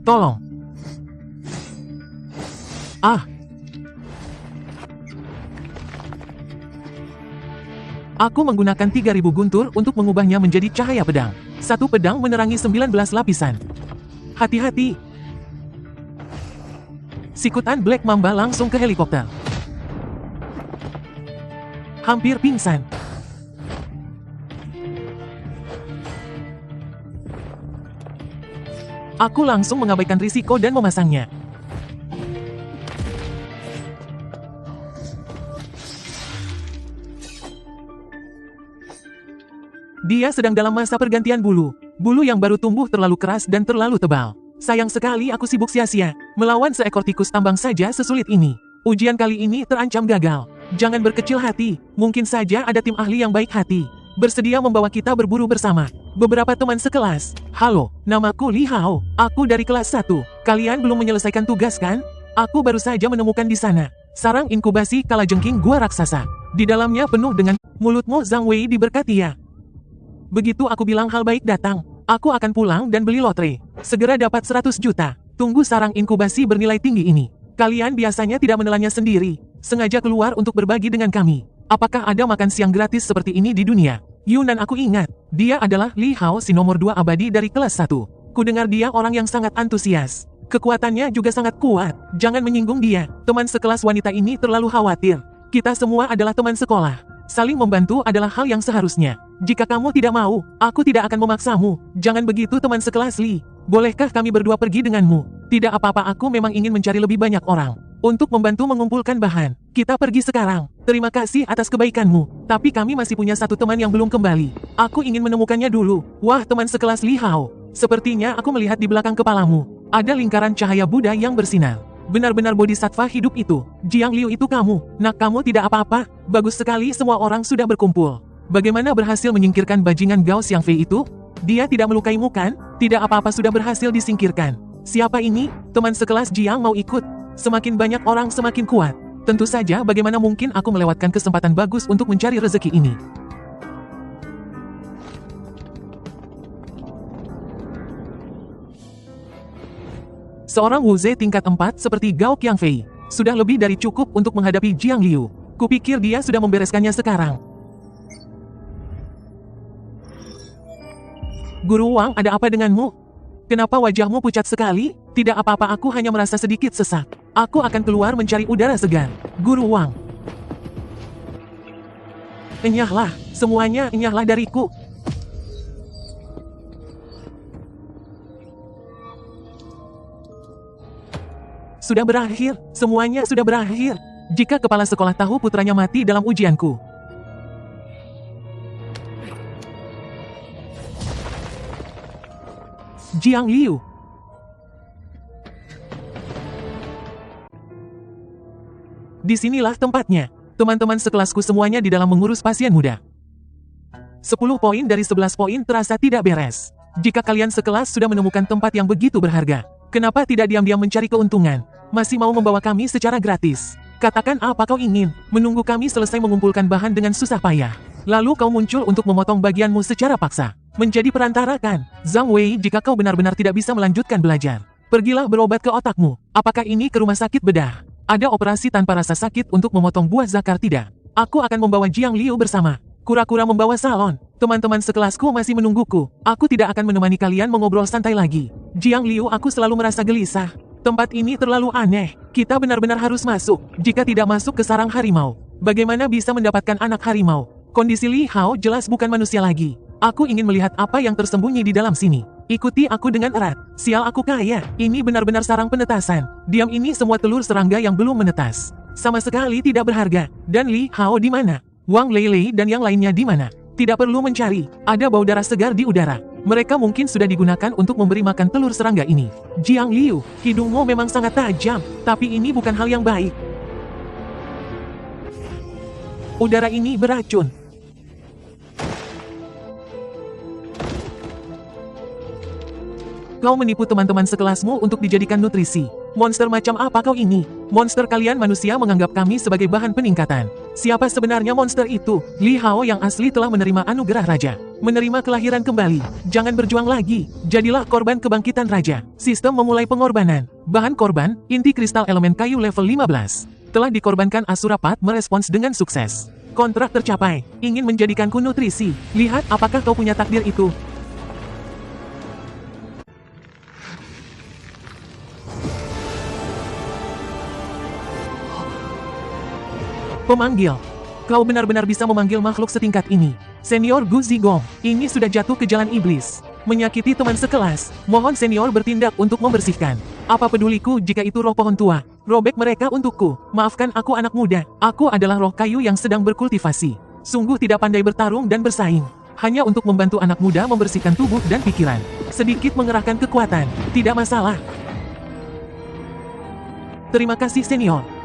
Tolong. Aku menggunakan 3000 guntur untuk mengubahnya menjadi cahaya pedang. Satu pedang menerangi 19 lapisan. Hati-hati. Sikutan Black Mamba langsung ke helikopter. Hampir pingsan. Aku langsung mengabaikan risiko dan memasangnya. Dia sedang dalam masa pergantian bulu. Bulu yang baru tumbuh terlalu keras dan terlalu tebal. Sayang sekali aku sibuk sia-sia. Melawan seekor tikus tambang saja sesulit ini. Ujian kali ini terancam gagal. Jangan berkecil hati, mungkin saja ada tim ahli yang baik hati. Bersedia membawa kita berburu bersama. Beberapa teman sekelas. Halo, namaku Li Hao. Aku dari kelas 1. Kalian belum menyelesaikan tugas kan? Aku baru saja menemukan di sana sarang inkubasi kalajengking gua raksasa. Di dalamnya penuh dengan mulutmu Zhang Wei diberkati ya. Begitu aku bilang hal baik datang, aku akan pulang dan beli lotre. Segera dapat 100 juta. Tunggu sarang inkubasi bernilai tinggi ini. Kalian biasanya tidak menelannya sendiri. Sengaja keluar untuk berbagi dengan kami. Apakah ada makan siang gratis seperti ini di dunia? Yunan, aku ingat. Dia adalah Li Hao, si nomor 2 abadi dari kelas 1. Kudengar dia orang yang sangat antusias. Kekuatannya juga sangat kuat. Jangan menyinggung dia. Teman sekelas wanita ini terlalu khawatir. Kita semua adalah teman sekolah. Saling membantu adalah hal yang seharusnya. Jika kamu tidak mau, aku tidak akan memaksamu. Jangan begitu, teman sekelas Li. Bolehkah kami berdua pergi denganmu? Tidak apa-apa, aku memang ingin mencari lebih banyak orang untuk membantu mengumpulkan bahan. Kita pergi sekarang. Terima kasih atas kebaikanmu. Tapi kami masih punya satu teman yang belum kembali. Aku ingin menemukannya dulu. Wah, teman sekelas Li Hao. Sepertinya aku melihat di belakang kepalamu. Ada lingkaran cahaya Buddha yang bersinar. Benar-benar bodhisattva hidup itu. Jiang Liu, itu kamu. Nak, kamu tidak apa-apa. Bagus sekali, semua orang sudah berkumpul. Bagaimana berhasil menyingkirkan bajingan Gao Xiangfei itu? Dia tidak melukaimu kan? Tidak apa-apa, sudah berhasil disingkirkan. Siapa ini? Teman sekelas Jiang mau ikut. Semakin banyak orang semakin kuat. Tentu saja, bagaimana mungkin aku melewatkan kesempatan bagus untuk mencari rezeki ini. Seorang Wuze tingkat 4 seperti Gao Qiangfei sudah lebih dari cukup untuk menghadapi Jiang Liu. Kupikir dia sudah membereskannya sekarang. Guru Wang, ada apa denganmu? Kenapa wajahmu pucat sekali? Tidak apa-apa, aku hanya merasa sedikit sesak. Aku akan keluar mencari udara segar. Guru Wang. Enyahlah, semuanya enyahlah dariku. Sudah berakhir, semuanya sudah berakhir. Jika kepala sekolah tahu putranya mati dalam ujianku. Jiang Liu. Disinilah tempatnya. Teman-teman sekelasku semuanya di dalam mengurus pasien muda. 10 poin dari 11 poin terasa tidak beres. Jika kalian sekelas sudah menemukan tempat yang begitu berharga, kenapa tidak diam-diam mencari keuntungan? Masih mau membawa kami secara gratis. Katakan apa kau ingin, menunggu kami selesai mengumpulkan bahan dengan susah payah. Lalu kau muncul untuk memotong bagianmu secara paksa. Menjadi perantara kan? Zhang Wei, jika kau benar-benar tidak bisa melanjutkan belajar, pergilah berobat ke otakmu. Apakah ini ke rumah sakit bedah? Ada operasi tanpa rasa sakit untuk memotong buah zakar tidak? Aku akan membawa Jiang Liu bersama. Kura-kura membawa salon. Teman-teman sekelasku masih menungguku. Aku tidak akan menemani kalian mengobrol santai lagi. Jiang Liu, aku selalu merasa gelisah. Tempat ini terlalu aneh. Kita benar-benar harus masuk. Jika tidak masuk ke sarang harimau, bagaimana bisa mendapatkan anak harimau? Kondisi Li Hao jelas bukan manusia lagi. Aku ingin melihat apa yang tersembunyi di dalam sini. Ikuti aku dengan erat. Sial, aku kaya. Ini benar-benar sarang penetasan. Diam, ini semua telur serangga yang belum menetas. Sama sekali tidak berharga. Dan Li Hao di mana? Wang Leilei dan yang lainnya di mana? Tidak perlu mencari. Ada bau darah segar di udara. Mereka mungkin sudah digunakan untuk memberi makan telur serangga ini. Jiang Liu, hidungmu memang sangat tajam. Tapi ini bukan hal yang baik. Udara ini beracun. Kau menipu teman-teman sekelasmu untuk dijadikan nutrisi. Monster macam apa kau ini? Monster, kalian manusia menganggap kami sebagai bahan peningkatan. Siapa sebenarnya monster itu? Li Hao yang asli telah menerima anugerah raja. Menerima kelahiran kembali. Jangan berjuang lagi. Jadilah korban kebangkitan raja. Sistem memulai pengorbanan. Bahan korban, inti kristal elemen kayu level 15. Telah dikorbankan. Asurapat merespons dengan sukses. Kontrak tercapai. Ingin menjadikanku nutrisi. Lihat apakah kau punya takdir itu. Pemanggil. Kau benar-benar bisa memanggil makhluk setingkat ini. Senior Gu Zigong, ini sudah jatuh ke jalan iblis. Menyakiti teman sekelas. Mohon senior bertindak untuk membersihkan. Apa peduliku jika itu roh pohon tua? Robek mereka untukku. Maafkan aku, anak muda. Aku adalah roh kayu yang sedang berkultivasi. Sungguh tidak pandai bertarung dan bersaing. Hanya untuk membantu anak muda membersihkan tubuh dan pikiran. Sedikit mengerahkan kekuatan. Tidak masalah. Terima kasih, senior.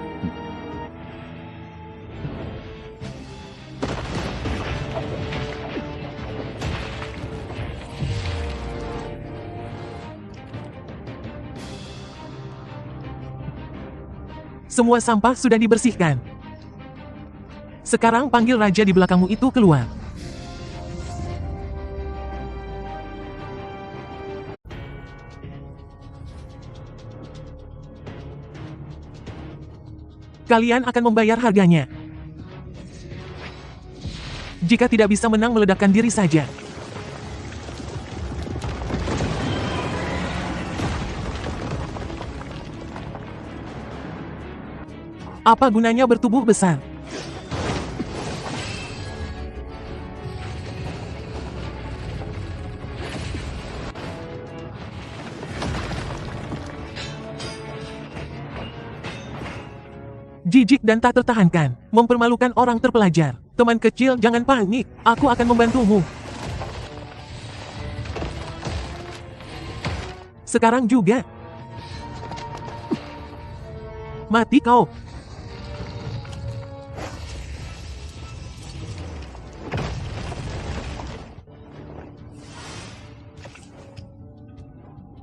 Semua sampah sudah dibersihkan. Sekarang panggil raja di belakangmu itu keluar. Kalian akan membayar harganya. Jika tidak bisa menang meledakkan diri saja. Apa gunanya bertubuh besar? Jijik dan tak tertahankan, mempermalukan orang terpelajar. Teman kecil, jangan panik, aku akan membantumu. Sekarang juga. Mati kau.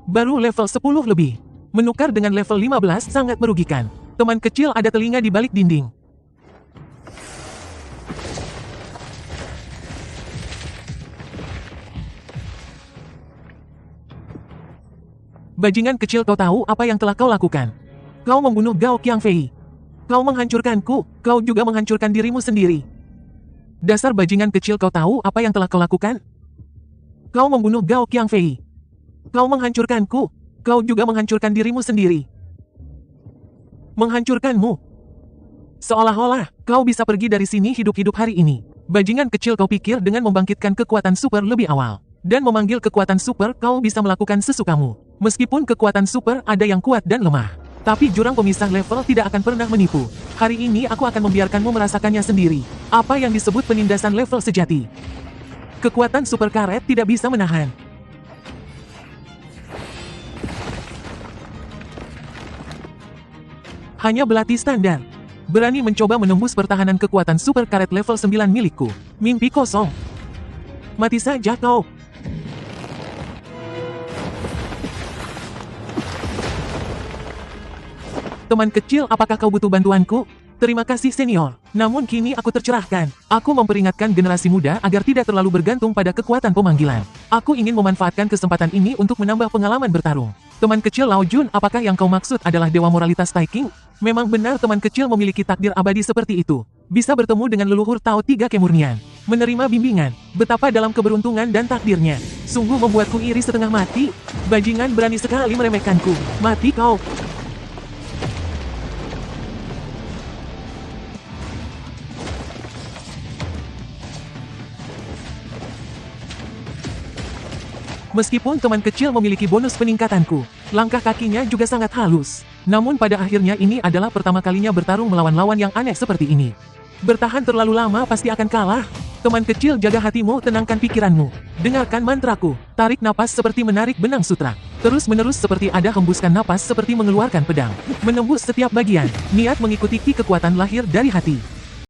Baru level 10 lebih. Menukar dengan level 15 sangat merugikan. Teman kecil ada telinga di balik dinding. Bajingan kecil, kau tahu apa yang telah kau lakukan? Kau membunuh Gao Qiangfei. Kau menghancurkanku, kau juga menghancurkan dirimu sendiri. Dasar bajingan kecil, kau tahu apa yang telah kau lakukan? Kau membunuh Gao Qiangfei. Kau menghancurkanku, kau juga menghancurkan dirimu sendiri. Menghancurkanmu. Seolah-olah, kau bisa pergi dari sini hidup-hidup hari ini. Bajingan kecil, kau pikir dengan membangkitkan kekuatan super lebih awal dan memanggil kekuatan super, kau bisa melakukan sesukamu. Meskipun kekuatan super ada yang kuat dan lemah. Tapi jurang pemisah level tidak akan pernah menipu. Hari ini aku akan membiarkanmu merasakannya sendiri. Apa yang disebut penindasan level sejati. Kekuatan super karet tidak bisa menahan. Hanya belati standar. Berani mencoba menembus pertahanan kekuatan super karet level 9 milikku. Mimpi kosong. Mati saja kau. Teman kecil, apakah kau butuh bantuanku? Terima kasih senior. Namun kini aku tercerahkan. Aku memperingatkan generasi muda agar tidak terlalu bergantung pada kekuatan pemanggilan. Aku ingin memanfaatkan kesempatan ini untuk menambah pengalaman bertarung. Teman kecil Lao Jun, apakah yang kau maksud adalah dewa moralitas Taiki? Memang benar teman kecil memiliki takdir abadi seperti itu. Bisa bertemu dengan leluhur Tao Tiga Kemurnian. Menerima bimbingan. Betapa dalam keberuntungan dan takdirnya. Sungguh membuatku iri setengah mati. Bajingan berani sekali meremehkanku. Mati kau. Meskipun teman kecil memiliki bonus peningkatanku, langkah kakinya juga sangat halus. Namun pada akhirnya ini adalah pertama kalinya bertarung melawan lawan yang aneh seperti ini. Bertahan terlalu lama pasti akan kalah. Teman kecil, jaga hatimu, tenangkan pikiranmu. Dengarkan mantraku. Tarik napas seperti menarik benang sutra. Terus-menerus seperti ada hembuskan napas seperti mengeluarkan pedang. Menembus setiap bagian. Niat mengikuti ki kekuatan lahir dari hati.